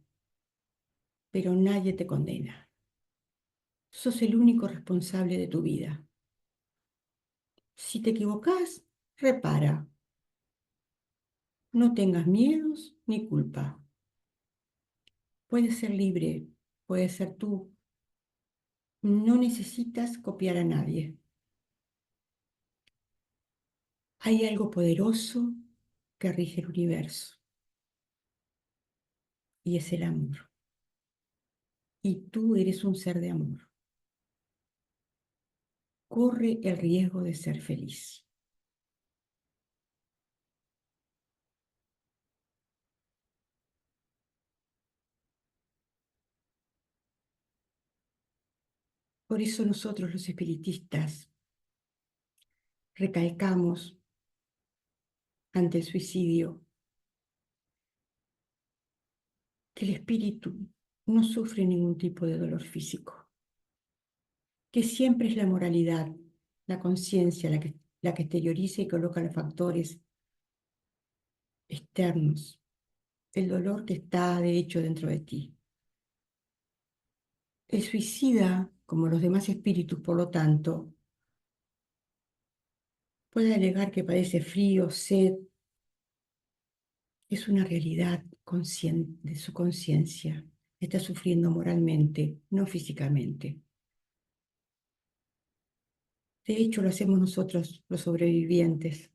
pero nadie te condena. Sos el único responsable de tu vida. Si te equivocás, repara. No tengas miedos ni culpa. Puedes ser libre, puedes ser tú. No necesitas copiar a nadie. Hay algo poderoso que rige el universo y es el amor. Y tú eres un ser de amor. Corre el riesgo de ser feliz. Por eso nosotros los espiritistas recalcamos ante el suicidio que el espíritu no sufre ningún tipo de dolor físico, que siempre es la moralidad, la conciencia la que exterioriza y coloca los factores externos, el dolor que está de hecho dentro de ti. El suicida, como los demás espíritus, por lo tanto, puede alegar que padece frío, sed, es una realidad consciente de su conciencia. Está sufriendo moralmente, no físicamente. De hecho, lo hacemos nosotros, los sobrevivientes,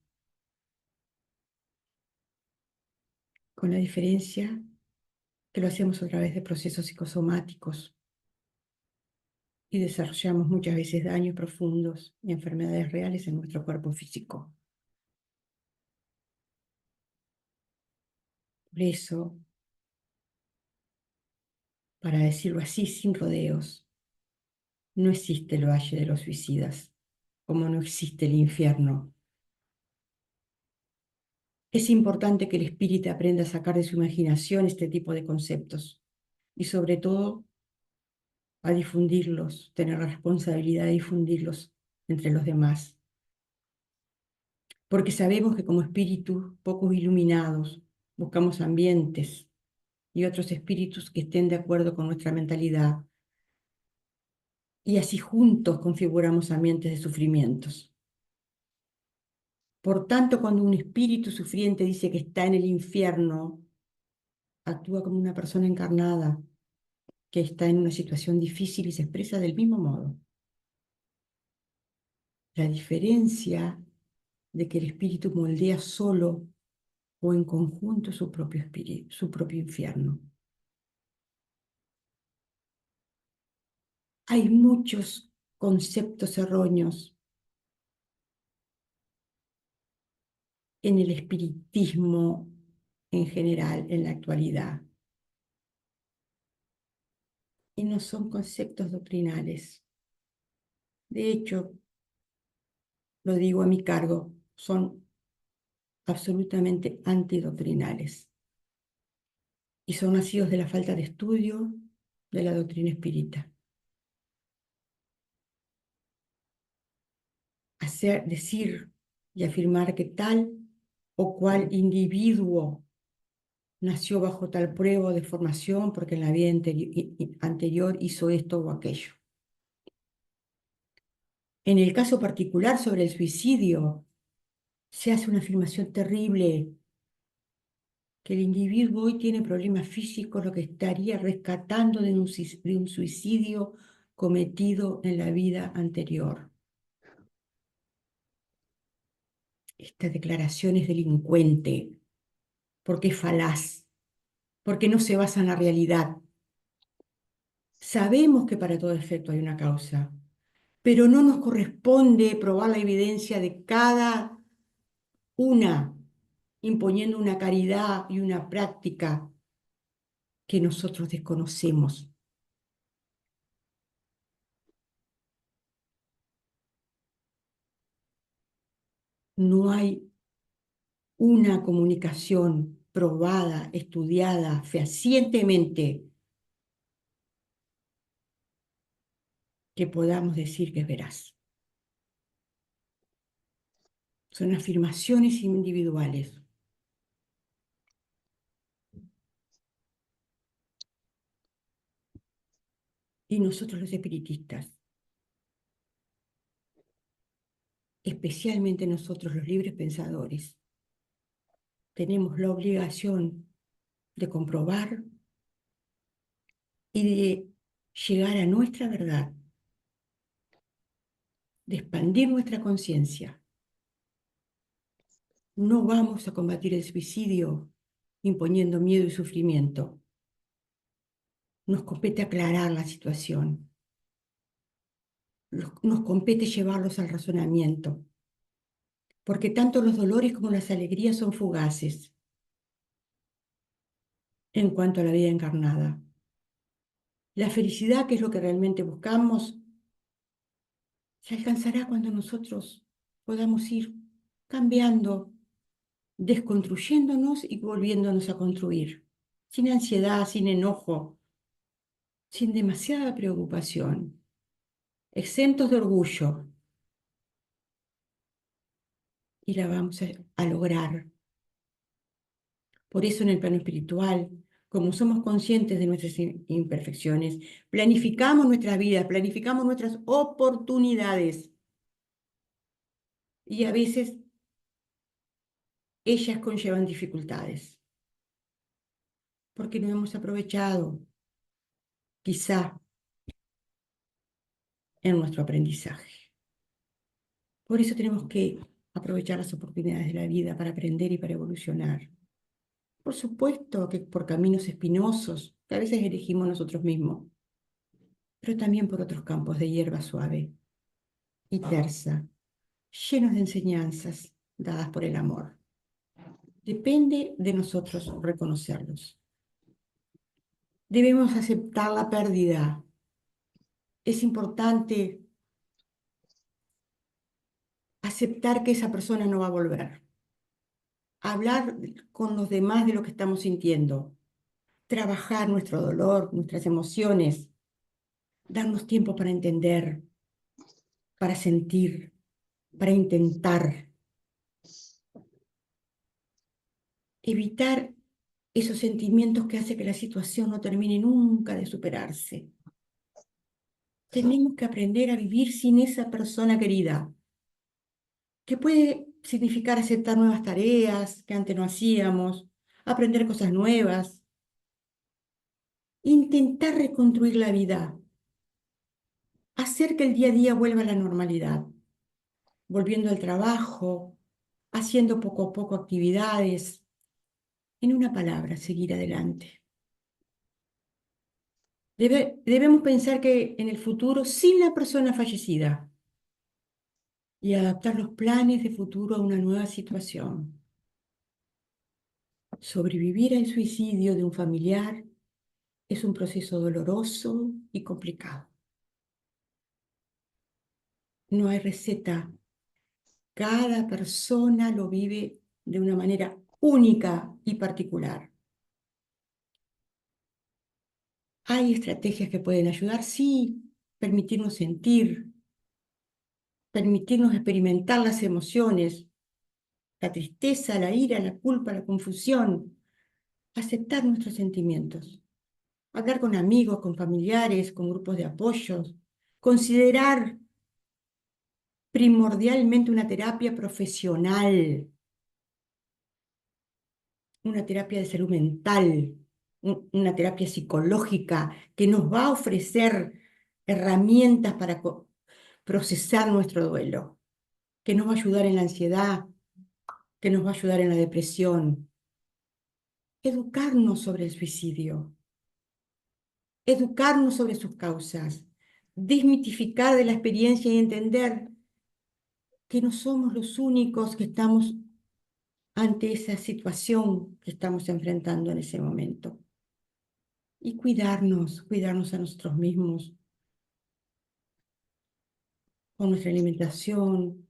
con la diferencia que lo hacemos a través de procesos psicosomáticos y desarrollamos muchas veces daños profundos y enfermedades reales en nuestro cuerpo físico. Por eso, para decirlo así, sin rodeos, no existe el valle de los suicidas, como no existe el infierno. Es importante que el espíritu aprenda a sacar de su imaginación este tipo de conceptos y sobre todo a difundirlos, tener la responsabilidad de difundirlos entre los demás. Porque sabemos que como espíritus pocos iluminados buscamos ambientes y otros espíritus que estén de acuerdo con nuestra mentalidad y así juntos configuramos ambientes de sufrimientos. Por tanto, cuando un espíritu sufriente dice que está en el infierno, actúa como una persona encarnada que está en una situación difícil y se expresa del mismo modo. La diferencia de que el espíritu moldea solo o en conjunto su propio espíritu, su propio infierno. Hay muchos conceptos erróneos en el espiritismo en general en la actualidad y no son conceptos doctrinales. De hecho, lo digo a mi cargo, son absolutamente antidoctrinales y son nacidos de la falta de estudio de la doctrina espírita. Decir y afirmar que tal o cual individuo nació bajo tal prueba de formación porque en la vida anterior hizo esto o aquello. En el caso particular sobre el suicidio, se hace una afirmación terrible que el individuo hoy tiene problemas físicos, lo que estaría rescatando de un suicidio cometido en la vida anterior. Esta declaración es delincuente porque es falaz, porque no se basa en la realidad. Sabemos que para todo efecto hay una causa, pero no nos corresponde probar la evidencia de cada una, imponiendo una caridad y una práctica que nosotros desconocemos. No hay una comunicación probada, estudiada fehacientemente que podamos decir que es veraz. Son afirmaciones individuales. Y nosotros los espiritistas, especialmente nosotros los libres pensadores, tenemos la obligación de comprobar y de llegar a nuestra verdad, de expandir nuestra conciencia. No vamos a combatir el suicidio imponiendo miedo y sufrimiento. Nos compete aclarar la situación. Nos compete llevarlos al razonamiento, porque tanto los dolores como las alegrías son fugaces en cuanto a la vida encarnada. La felicidad, que es lo que realmente buscamos, se alcanzará cuando nosotros podamos ir cambiando, desconstruyéndonos y volviéndonos a construir, sin ansiedad, sin enojo, sin demasiada preocupación, exentos de orgullo, y la vamos a lograr. Por eso en el plano espiritual, como somos conscientes de nuestras imperfecciones, planificamos nuestras vidas, planificamos nuestras oportunidades. Y a veces ellas conllevan dificultades, porque no hemos aprovechado, quizá, en nuestro aprendizaje. Por eso tenemos que aprovechar las oportunidades de la vida para aprender y para evolucionar. Por supuesto que por caminos espinosos que a veces elegimos nosotros mismos, pero también por otros campos de hierba suave y tersa, llenos de enseñanzas dadas por el amor. Depende de nosotros reconocerlos. Debemos aceptar la pérdida. Es importante aceptar que esa persona no va a volver. Hablar con los demás de lo que estamos sintiendo. Trabajar nuestro dolor, nuestras emociones. Darnos tiempo para entender, para sentir, para intentar. Evitar esos sentimientos que hacen que la situación no termine nunca de superarse. Tenemos que aprender a vivir sin esa persona querida, que puede significar aceptar nuevas tareas que antes no hacíamos, aprender cosas nuevas, intentar reconstruir la vida, hacer que el día a día vuelva a la normalidad, volviendo al trabajo, haciendo poco a poco actividades, en una palabra, seguir adelante. Debemos pensar que en el futuro, sin la persona fallecida, y adaptar los planes de futuro a una nueva situación. Sobrevivir al suicidio de un familiar es un proceso doloroso y complicado. No hay receta. Cada persona lo vive de una manera única y particular. ¿Hay estrategias que pueden ayudar? Sí, permitirnos sentir, permitirnos experimentar las emociones, la tristeza, la ira, la culpa, la confusión, aceptar nuestros sentimientos, hablar con amigos, con familiares, con grupos de apoyos, considerar primordialmente una terapia profesional, una terapia de salud mental, una terapia psicológica que nos va a ofrecer herramientas para procesar nuestro duelo, que nos va a ayudar en la ansiedad, que nos va a ayudar en la depresión. Educarnos sobre el suicidio. educarnos sobre sus causas, desmitificar de la experiencia y entender que no somos los únicos que estamos ante esa situación que estamos enfrentando en ese momento. Y cuidarnos a nosotros mismos, con nuestra alimentación,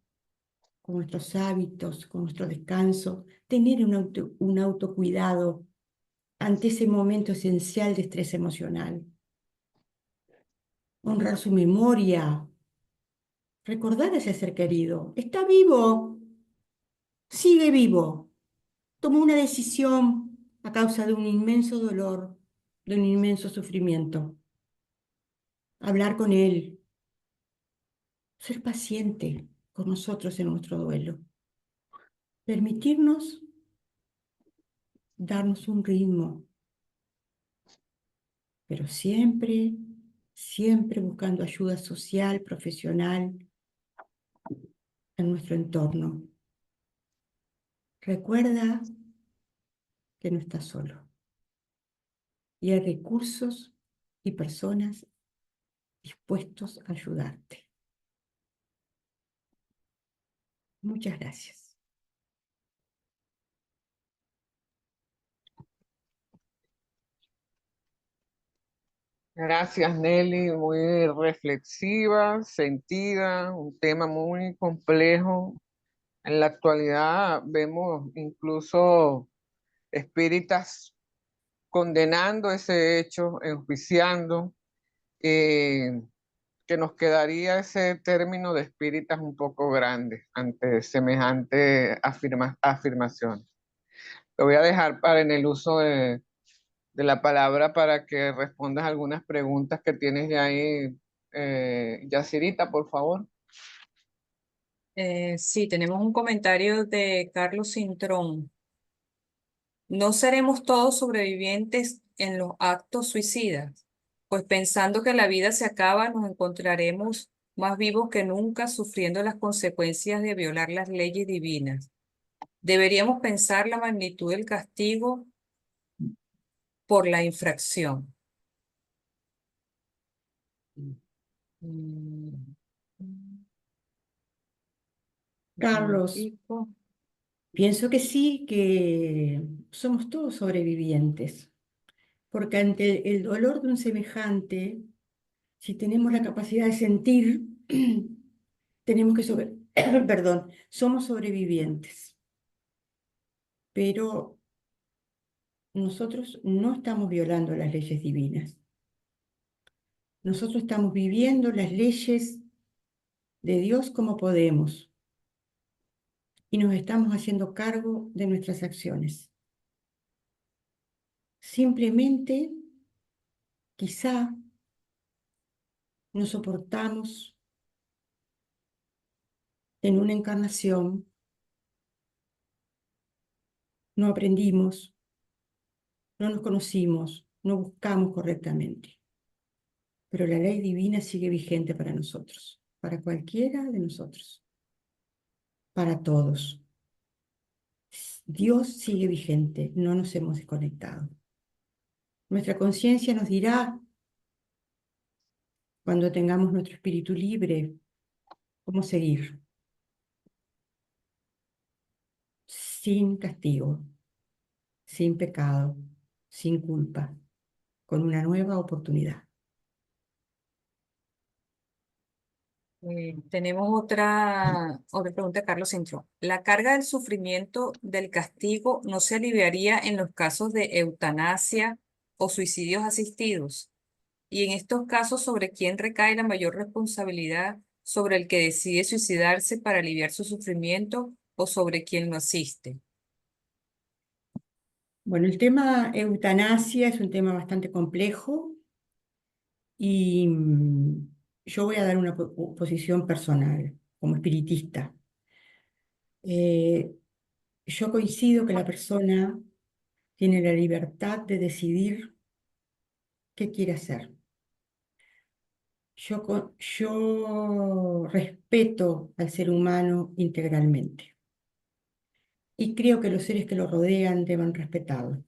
con nuestros hábitos, con nuestro descanso, tener un autocuidado ante ese momento esencial de estrés emocional. Honrar su memoria, recordar a ese ser querido. Está vivo, sigue vivo. Tomó una decisión a causa de un inmenso dolor, de un inmenso sufrimiento. Hablar con él, ser paciente con nosotros en nuestro duelo. Permitirnos darnos un ritmo, pero siempre, siempre buscando ayuda social, profesional en nuestro entorno. Recuerda que no estás solo y hay recursos y personas dispuestos a ayudarte. Muchas gracias. Gracias, Nelly, muy reflexiva, sentida, un tema muy complejo. En la actualidad vemos incluso espíritas condenando ese hecho, enjuiciando, eh, que nos quedaría ese término de espíritas un poco grande ante semejante afirmación. Lo voy a dejar para en el uso de la palabra para que respondas algunas preguntas que tienes ya ahí. Yacirita, por favor. Sí, tenemos un comentario de Carlos Cintrón. No seremos todos sobrevivientes en los actos suicidas, pues pensando que la vida se acaba, nos encontraremos más vivos que nunca sufriendo las consecuencias de violar las leyes divinas. Deberíamos pensar la magnitud del castigo por la infracción. Mm, un Carlos, momentico. pienso que sí, que somos todos sobrevivientes, porque ante el dolor de un semejante, si tenemos la capacidad de sentir, tenemos que perdón, somos sobrevivientes, pero nosotros no estamos violando las leyes divinas. Nosotros estamos viviendo las leyes de Dios como podemos y nos estamos haciendo cargo de nuestras acciones. Simplemente, quizá, no soportamos en una encarnación, no aprendimos, no nos conocimos, no buscamos correctamente. Pero la ley divina sigue vigente para nosotros, para cualquiera de nosotros, para todos. Dios sigue vigente, no nos hemos desconectado. Nuestra conciencia nos dirá, cuando tengamos nuestro espíritu libre, cómo seguir, sin castigo, sin pecado, sin culpa, con una nueva oportunidad. Tenemos otra pregunta de Carlos Cintrón. ¿La carga del sufrimiento del castigo no se aliviaría en los casos de eutanasia o suicidios asistidos? Y en estos casos, ¿sobre quién recae la mayor responsabilidad? ¿Sobre el que decide suicidarse para aliviar su sufrimiento o sobre quien lo asiste? Bueno, el tema eutanasia es un tema bastante complejo y yo voy a dar una posición personal como espiritista. Eh, yo coincido que la persona tiene la libertad de decidir qué quiere hacer. Yo respeto al ser humano integralmente y creo que los seres que lo rodean deben respetarlo.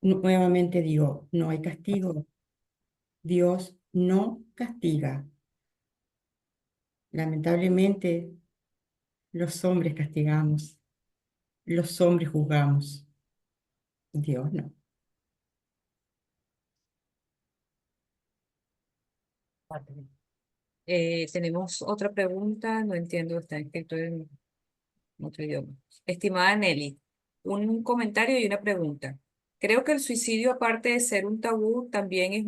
nuevamente digo, no hay castigo. Dios no castiga. Lamentablemente, los hombres castigamos, los hombres juzgamos. Dios no. Tenemos otra pregunta, no entiendo, está escrito en otro idioma. Estimada Nelly, un comentario y una pregunta. Creo que el suicidio, aparte de ser un tabú, también es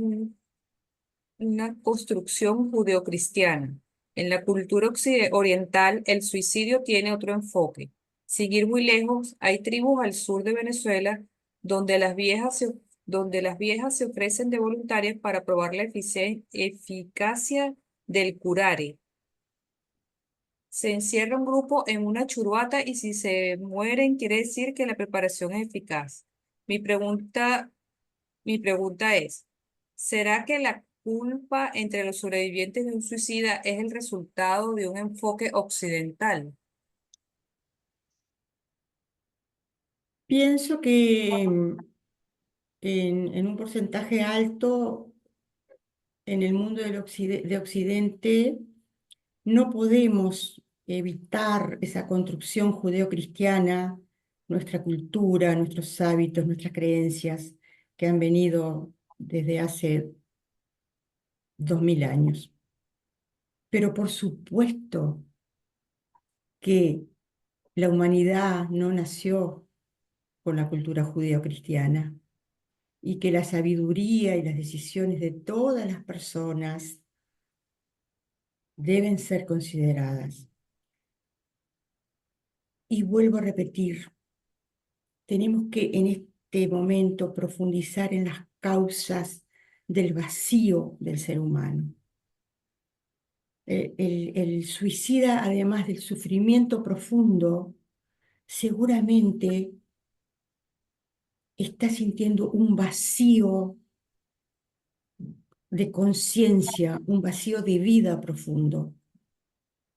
una construcción judeocristiana. En la cultura oriental, el suicidio tiene otro enfoque. Sin ir muy lejos, hay tribus al sur de Venezuela donde las viejas se ofrecen de voluntarias para probar la eficacia del curare. Se encierra un grupo en una churuata y si se mueren quiere decir que la preparación es eficaz. Mi pregunta, mi pregunta es, ¿será que la culpa entre los sobrevivientes de un suicida es el resultado de un enfoque occidental? Pienso que en un porcentaje alto en el mundo de Occidente no podemos evitar esa construcción judeocristiana, nuestra cultura, nuestros hábitos, nuestras creencias que han venido desde hace 2000 años. Pero por supuesto que la humanidad no nació con la cultura judeocristiana y que la sabiduría y las decisiones de todas las personas deben ser consideradas. Y vuelvo a repetir, tenemos que en este momento profundizar en las causas del vacío del ser humano. El suicida, además del sufrimiento profundo, seguramente está sintiendo un vacío de conciencia, un vacío de vida profundo.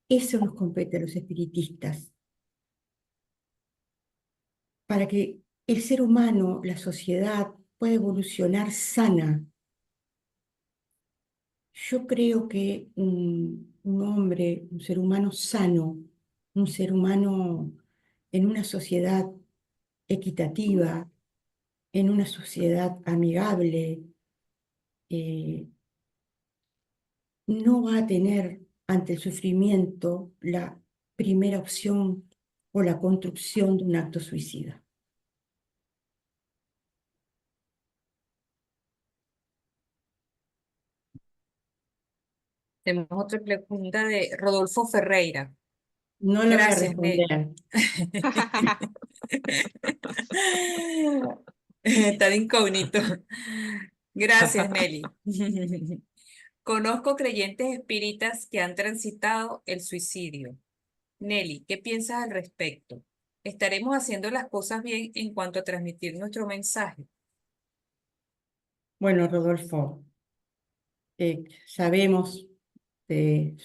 Eso nos compete a los espiritistas, para que el ser humano, la sociedad, pueda evolucionar sana. Yo creo que un hombre, un ser humano sano, un ser humano en una sociedad equitativa, en una sociedad amigable, eh, no va a tener ante el sufrimiento la primera opción o la construcción de un acto suicida. Tenemos otra pregunta de Rodolfo Ferreira. No lo voy a Gracias, Nelly. responder. Está de incógnito. Gracias, Nelly. Conozco creyentes espíritas que han transitado el suicidio. Nelly, ¿qué piensas al respecto? ¿Estaremos haciendo las cosas bien en cuanto a transmitir nuestro mensaje? Bueno, Rodolfo, sabemos de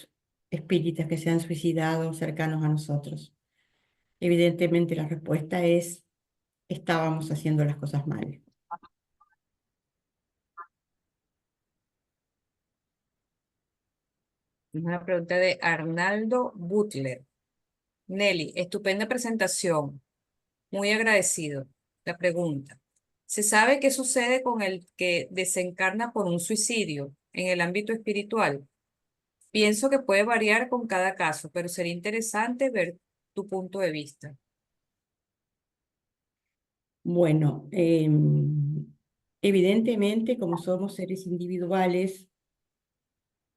espíritas que se han suicidado cercanos a nosotros. Evidentemente la respuesta es, estábamos haciendo las cosas mal. Una pregunta de Arnaldo Butler. Nelly, estupenda presentación. Muy agradecido. La pregunta. ¿Se sabe qué sucede con el que desencarna por un suicidio en el ámbito espiritual? Pienso que puede variar con cada caso, pero sería interesante ver tu punto de vista. Bueno, evidentemente como somos seres individuales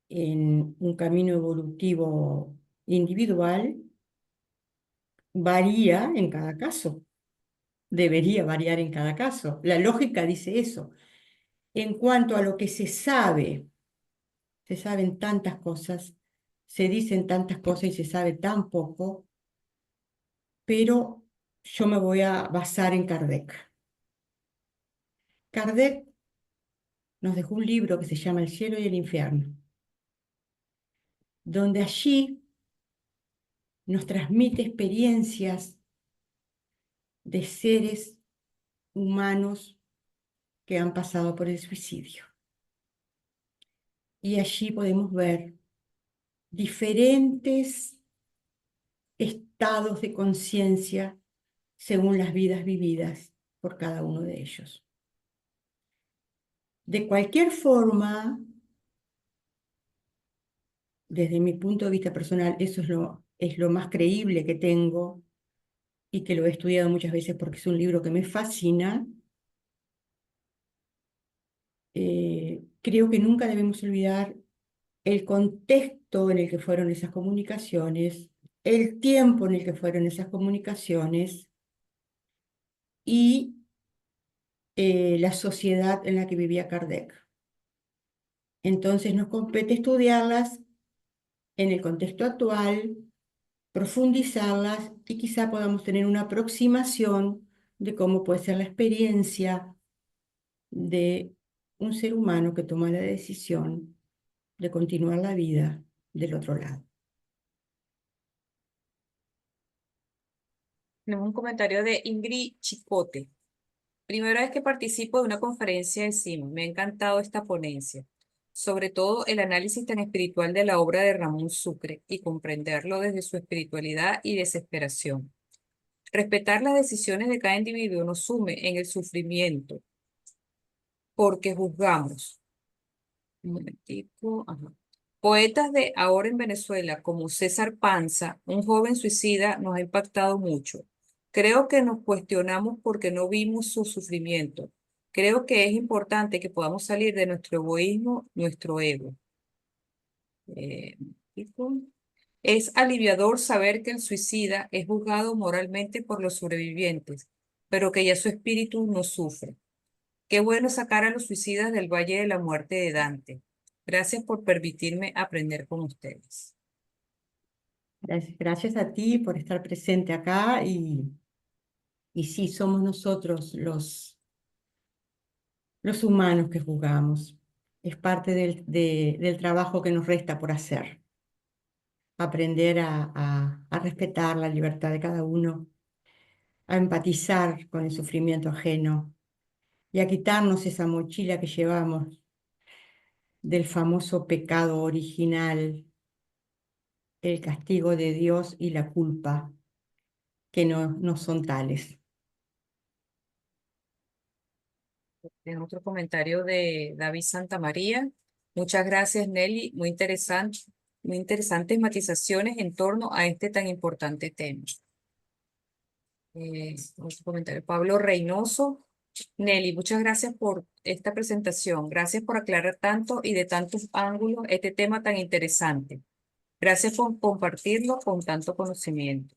en un camino evolutivo individual, varía en cada caso. Debería variar en cada caso. La lógica dice eso. En cuanto a lo que se saben tantas cosas, se dicen tantas cosas y se sabe tan poco, pero yo me voy a basar en Kardec. Kardec nos dejó un libro que se llama El cielo y el infierno, donde allí nos transmite experiencias de seres humanos que han pasado por el suicidio. Y allí podemos ver diferentes estados de conciencia según las vidas vividas por cada uno de ellos. De cualquier forma, desde mi punto de vista personal, eso es lo más creíble que tengo y que lo he estudiado muchas veces porque es un libro que me fascina. Creo que nunca debemos olvidar el contexto en el que fueron esas comunicaciones, el tiempo en el que fueron esas comunicaciones y la sociedad en la que vivía Kardec. Entonces nos compete estudiarlas en el contexto actual, profundizarlas y quizá podamos tener una aproximación de cómo puede ser la experiencia de un ser humano que toma la decisión de continuar la vida del otro lado. Tenemos un comentario de Ingrid Chicote. Primera vez que participo de una conferencia de CIMA. Me ha encantado esta ponencia, sobre todo el análisis tan espiritual de la obra de Ramón Sucre y comprenderlo desde su espiritualidad y desesperación. Respetar las decisiones de cada individuo nos sume en el sufrimiento porque juzgamos. Un momentico, ajá. Poetas de ahora en Venezuela, como César Panza, un joven suicida, nos ha impactado mucho. Creo que nos cuestionamos porque no vimos su sufrimiento. Creo que es importante que podamos salir de nuestro egoísmo, nuestro ego. ¿Momentico? Es aliviador saber que el suicida es juzgado moralmente por los sobrevivientes, pero que ya su espíritu no sufre. Qué bueno sacar a los suicidas del Valle de la Muerte de Dante. Gracias por permitirme aprender con ustedes. Gracias a ti por estar presente acá y sí, somos nosotros los humanos que juzgamos. Es parte del trabajo que nos resta por hacer. Aprender a respetar la libertad de cada uno, a empatizar con el sufrimiento ajeno y a quitarnos esa mochila que llevamos del famoso pecado original, el castigo de Dios y la culpa, que no son tales. En otro comentario de David Santamaría. Muchas gracias, Nelly. Muy interesantes matizaciones en torno a este tan importante tema. Otro comentario. Pablo Reynoso. Nelly, muchas gracias por esta presentación. Gracias por aclarar tanto y de tantos ángulos este tema tan interesante. Gracias por compartirlo con tanto conocimiento.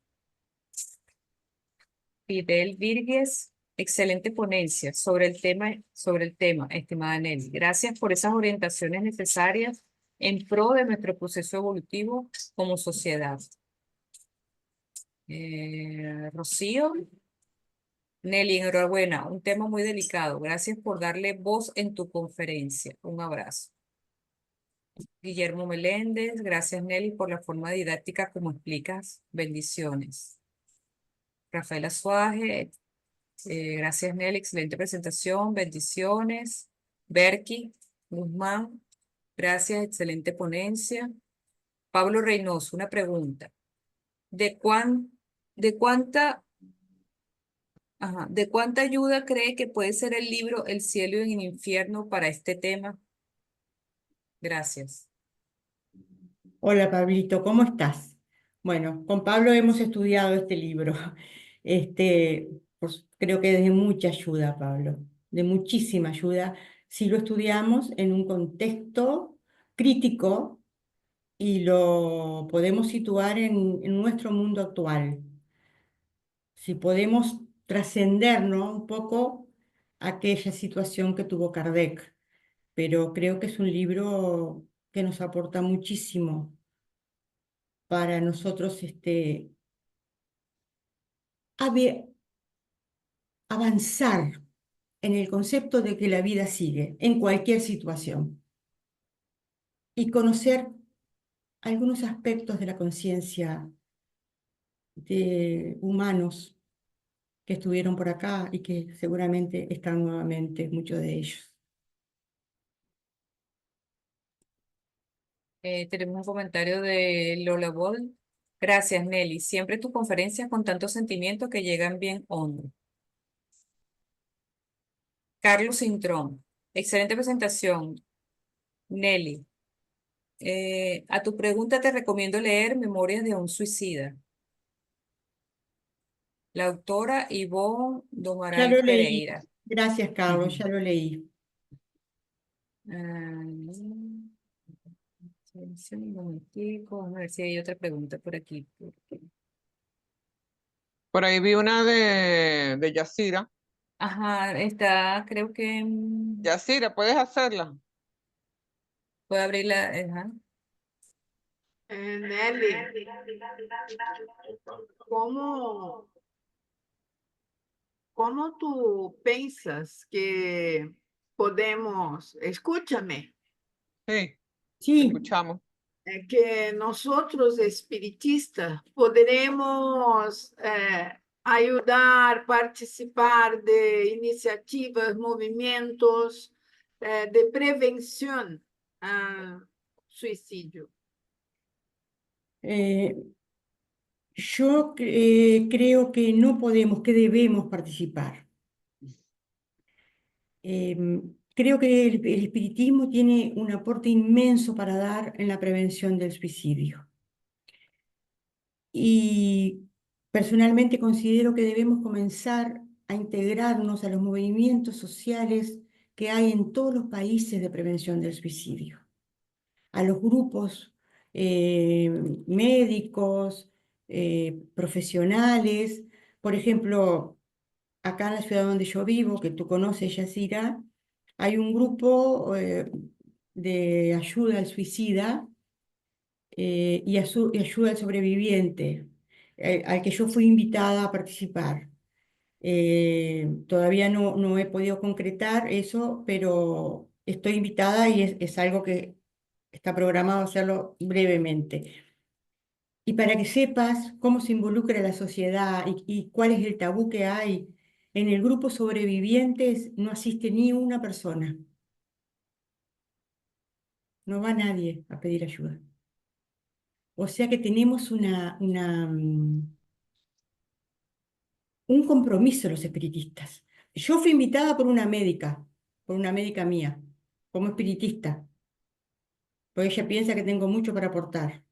Fidel Virgues, excelente ponencia sobre el tema, estimada Nelly. Gracias por esas orientaciones necesarias en pro de nuestro proceso evolutivo como sociedad. Rocío, Nelly, enhorabuena, un tema muy delicado. Gracias por darle voz en tu conferencia. Un abrazo. Guillermo Meléndez, gracias Nelly por la forma didáctica como explicas. Bendiciones. Rafaela Suárez, gracias, Nelly. Excelente presentación. Bendiciones. Berky Guzmán, gracias. Excelente ponencia. Pablo Reynoso, una pregunta. ¿De de cuánta, de cuánta ayuda cree que puede ser el libro El cielo y el infierno para este tema? Gracias. Hola Pablito, ¿cómo estás? Bueno, con Pablo hemos estudiado este libro. Pues, creo que es de mucha ayuda, Pablo, de muchísima ayuda si lo estudiamos en un contexto crítico y lo podemos situar en nuestro mundo actual. Si podemos trascendernos un poco aquella situación que tuvo Kardec, pero creo que es un libro que nos aporta muchísimo para nosotros avanzar en el concepto de que la vida sigue en cualquier situación y conocer algunos aspectos de la conciencia de humanos que estuvieron por acá y que seguramente están nuevamente, muchos de ellos. Tenemos un comentario de Lola Ball. Gracias, Nelly. Siempre tus conferencias con tantos sentimientos que llegan bien hondo. Carlos Cintrón. Excelente presentación, Nelly. A tu pregunta te recomiendo leer Memorias de un suicida. La autora Ivonne Ya Domaray lo leí. Pereira. Gracias, Carlos, Ujú. ya lo leí. Ah, sí, un momentico, a ver si hay otra pregunta por aquí. Por ahí vi una de Yacira. Ajá, está, creo que Yacira, ¿puedes hacerla? puedo abrirla. Ajá. Nelly, ¿cómo, cómo tú piensas que podemos, escúchame, Sí, te Sí, escuchamos. que nosotros espiritistas podremos ayudar, participar de iniciativas, movimientos de prevención al suicidio? eh, yo creo que no podemos, que debemos participar. Creo que el espiritismo tiene un aporte inmenso para dar en la prevención del suicidio. Y personalmente considero que debemos comenzar a integrarnos a los movimientos sociales que hay en todos los países de prevención del suicidio, a los grupos eh, médicos, profesionales. Por ejemplo, acá en la ciudad donde yo vivo, que tú conoces, Yacira, hay un grupo de ayuda al suicida y ayuda al sobreviviente, al que yo fui invitada a participar. Todavía no he podido concretar eso, pero estoy invitada y es algo que está programado hacerlo brevemente. Y para que sepas cómo se involucra la sociedad y cuál es el tabú que hay, en el grupo sobrevivientes no asiste ni una persona, no va nadie a pedir ayuda. O sea que tenemos un compromiso los espiritistas. Yo fui invitada por una médica mía, como espiritista, porque ella piensa que tengo mucho para aportar.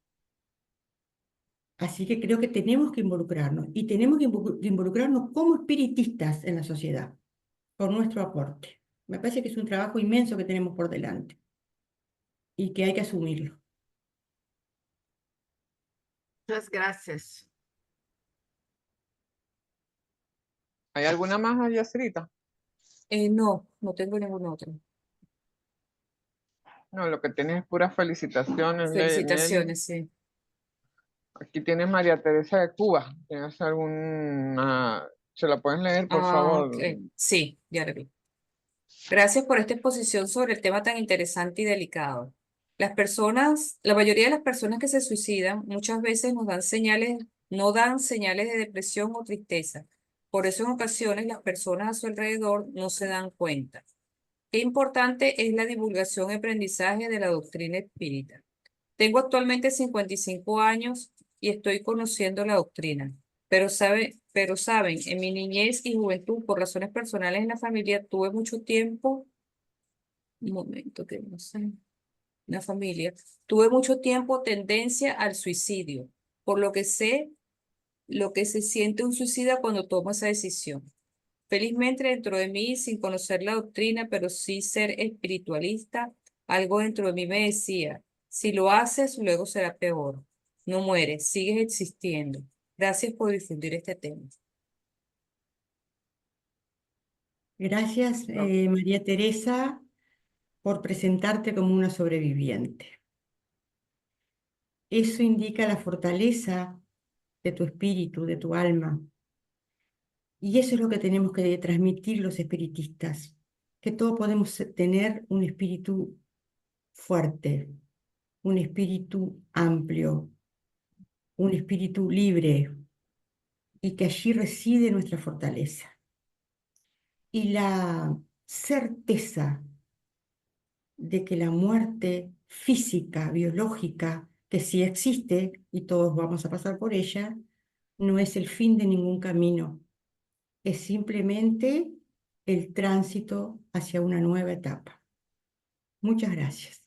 Así que creo que tenemos que involucrarnos y tenemos que involucrarnos como espiritistas en la sociedad, por nuestro aporte. Me parece que es un trabajo inmenso que tenemos por delante y que hay que asumirlo. Muchas gracias. ¿Hay alguna más, Yacirita? No, no tengo ningún otro. No, lo que tienes es puras felicitaciones, Nelly. Felicitaciones, sí. Aquí tienes María Teresa de Cuba. ¿Tienes alguna? ¿Se la puedes leer, por Ah, favor? ok. Sí, ya lo vi. Gracias por esta exposición sobre el tema tan interesante y delicado. La mayoría de las personas que se suicidan muchas veces no dan señales de depresión o tristeza. Por eso en ocasiones las personas a su alrededor no se dan cuenta. Qué importante es la divulgación y aprendizaje de la doctrina espírita. Tengo actualmente 55 años y estoy conociendo la doctrina, pero saben, en mi niñez y juventud, por razones personales en la familia, tuve mucho tiempo, un momento que no sé, una familia, tuve mucho tiempo tendencia al suicidio, por lo que sé lo que se siente un suicida cuando toma esa decisión. Felizmente dentro de mí, sin conocer la doctrina, pero sí ser espiritualista, algo dentro de mí me decía, si lo haces, luego será peor. No mueres, sigues existiendo. Gracias por difundir este tema. Gracias, María Teresa, por presentarte como una sobreviviente. Eso indica la fortaleza de tu espíritu, de tu alma. Y eso es lo que tenemos que transmitir los espiritistas, que todos podemos tener un espíritu fuerte, un espíritu amplio, un espíritu libre, y que allí reside nuestra fortaleza. Y la certeza de que la muerte física, biológica, que sí existe y todos vamos a pasar por ella, no es el fin de ningún camino, es simplemente el tránsito hacia una nueva etapa. Muchas gracias.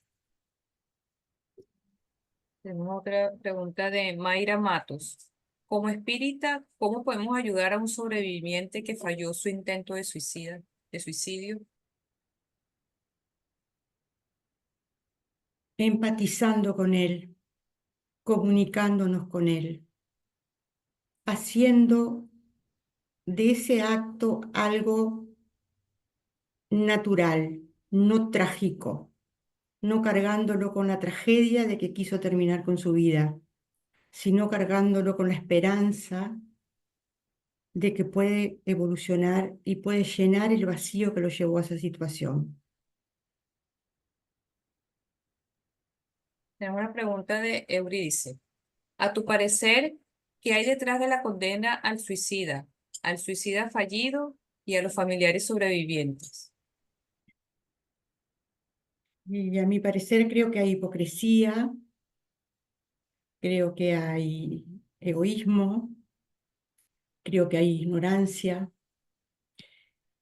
Tenemos otra pregunta de Mayra Matos. Como espírita, ¿cómo podemos ayudar a un sobreviviente que falló su intento de suicidio? Empatizando con él, comunicándonos con él, haciendo de ese acto algo natural, no trágico, no cargándolo con la tragedia de que quiso terminar con su vida, sino cargándolo con la esperanza de que puede evolucionar y puede llenar el vacío que lo llevó a esa situación. Tenemos una pregunta de Euridice. A tu parecer, ¿qué hay detrás de la condena al suicida fallido y a los familiares sobrevivientes? Y a mi parecer creo que hay hipocresía, creo que hay egoísmo, creo que hay ignorancia,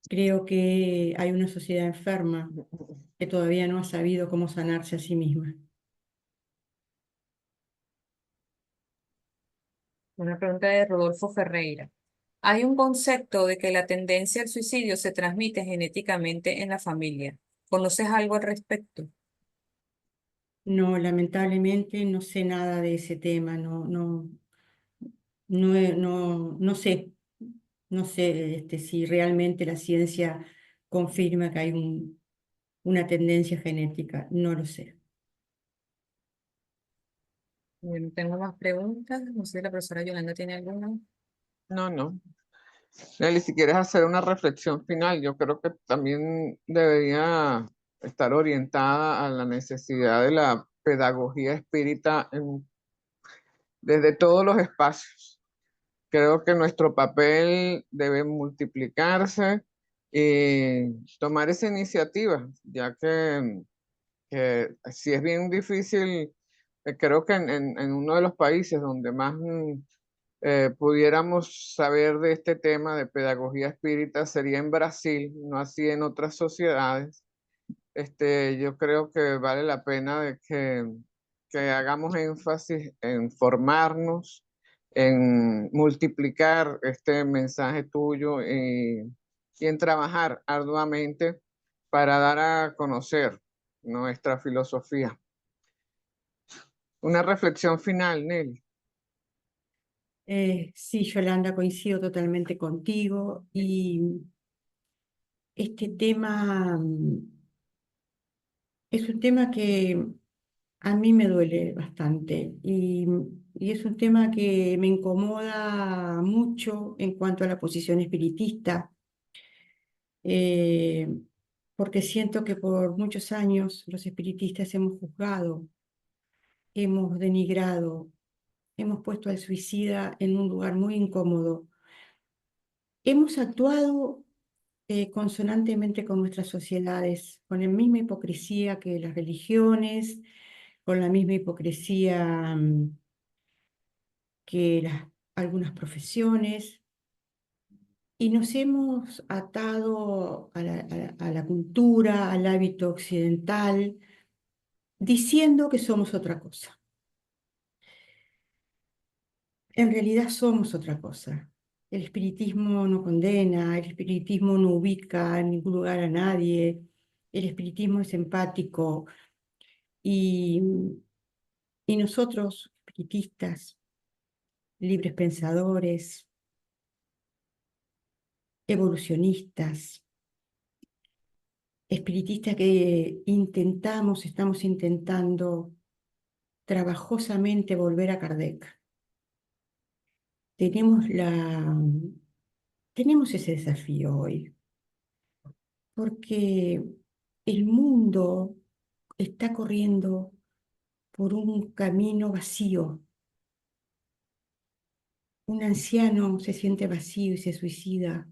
creo que hay una sociedad enferma que todavía no ha sabido cómo sanarse a sí misma. Una pregunta de Rodolfo Ferreira. Hay un concepto de que la tendencia al suicidio se transmite genéticamente en la familia. ¿Conoces algo al respecto? No, lamentablemente no sé nada de ese tema, no sé, no sé si realmente la ciencia confirma que hay una tendencia genética, no lo sé. Bueno, tengo más preguntas. No sé si la profesora Yolanda tiene alguna. No, no. Nelly, si quieres hacer una reflexión final, yo creo que también debería estar orientada a la necesidad de la pedagogía espírita desde todos los espacios. Creo que nuestro papel debe multiplicarse y tomar esa iniciativa, ya que si es bien difícil, creo que en uno de los países donde más pudiéramos saber de este tema de pedagogía espírita sería en Brasil, no así en otras sociedades. Yo creo que vale la pena de que hagamos énfasis en formarnos, en multiplicar este mensaje tuyo y en trabajar arduamente para dar a conocer nuestra filosofía. Una reflexión final, Nelly. Sí, Yolanda, coincido totalmente contigo y este tema es un tema que a mí me duele bastante y es un tema que me incomoda mucho en cuanto a la posición espiritista, eh, porque siento que por muchos años los espiritistas hemos juzgado, hemos denigrado, hemos puesto al suicida en un lugar muy incómodo. Hemos actuado consonantemente con nuestras sociedades, con la misma hipocresía que las religiones, con la misma hipocresía que algunas profesiones, y nos hemos atado a la cultura, al hábito occidental, diciendo que somos otra cosa. En realidad somos otra cosa. El espiritismo no condena, el espiritismo no ubica en ningún lugar a nadie, el espiritismo es empático y, y nosotros, espiritistas, libres pensadores, evolucionistas, espiritistas que estamos intentando trabajosamente volver a Kardec. Tenemos tenemos ese desafío hoy, porque el mundo está corriendo por un camino vacío, Un anciano se siente vacío y se suicida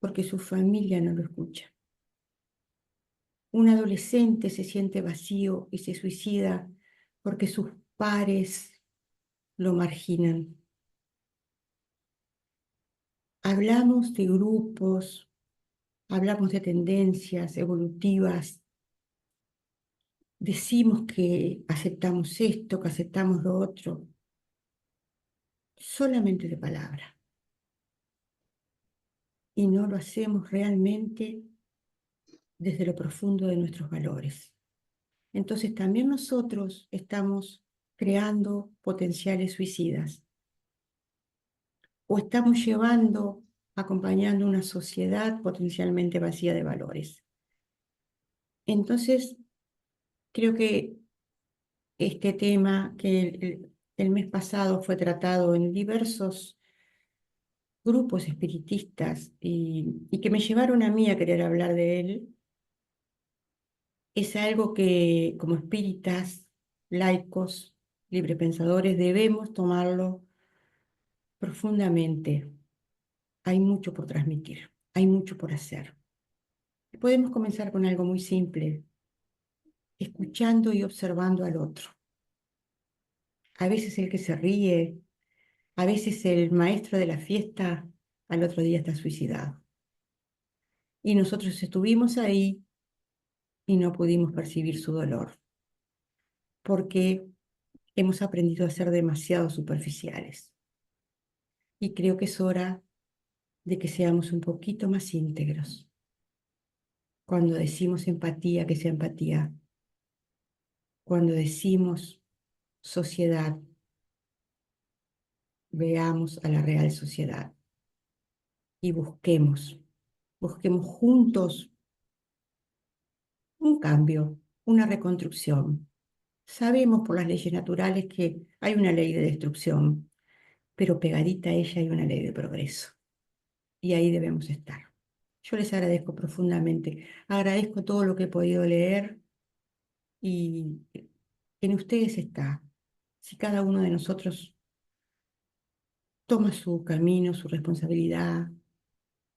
porque su familia no lo escucha. Un adolescente se siente vacío y se suicida porque sus pares lo marginan. Hablamos de grupos, hablamos de tendencias evolutivas, decimos que aceptamos esto, que aceptamos lo otro, solamente de palabra. Y no lo hacemos realmente desde lo profundo de nuestros valores. Entonces también nosotros estamos creando potenciales suicidas o estamos llevando, acompañando una sociedad potencialmente vacía de valores. Entonces, creo que este tema que el mes pasado fue tratado en diversos grupos espiritistas y que me llevaron a mí a querer hablar de él, es algo que como espíritas, laicos, librepensadores, debemos tomarlo profundamente. Hay mucho por transmitir, hay mucho por hacer. Podemos comenzar con algo muy simple, escuchando y observando al otro. A veces el que se ríe, a veces el maestro de la fiesta, al otro día está suicidado. Y nosotros estuvimos ahí y no pudimos percibir su dolor, porque hemos aprendido a ser demasiado superficiales. Y creo que es hora de que seamos un poquito más íntegros. Cuando decimos empatía, que sea empatía. Cuando decimos sociedad, veamos a la real sociedad y busquemos juntos un cambio, una reconstrucción. Sabemos por las leyes naturales que hay una ley de destrucción, pero pegadita a ella hay una ley de progreso. Y ahí debemos estar. Yo les agradezco profundamente. Agradezco todo lo que he podido leer y en ustedes está. Si cada uno de nosotros toma su camino, su responsabilidad,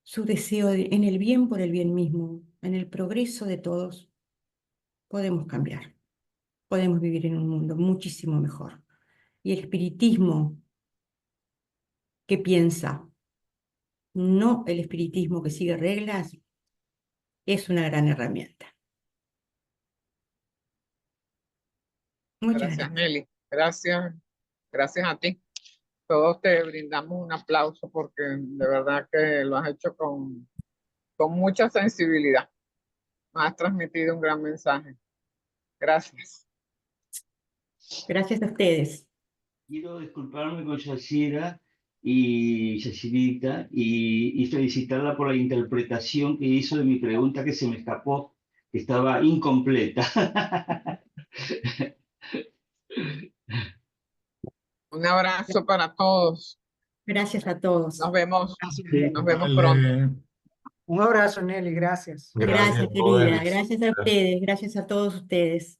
su deseo en el bien por el bien mismo, en el progreso de todos, podemos cambiar. Podemos vivir en un mundo muchísimo mejor. Y el espiritismo que piensa, no el espiritismo que sigue reglas, es una gran herramienta. Muchas Gracias, gracias. Nelly. Gracias a ti. Todos te brindamos un aplauso porque de verdad que lo has hecho con mucha sensibilidad. Has transmitido un gran mensaje. Gracias. Gracias a ustedes. Quiero disculparme con Yashira y Yashirita y felicitarla por la interpretación que hizo de mi pregunta que se me escapó, que estaba incompleta. Un abrazo para todos. Gracias a todos. Nos vemos Vale. pronto. Un abrazo, Nelly, gracias. Gracias, Gracias, querida. Alex. Gracias a ustedes. Gracias a todos ustedes.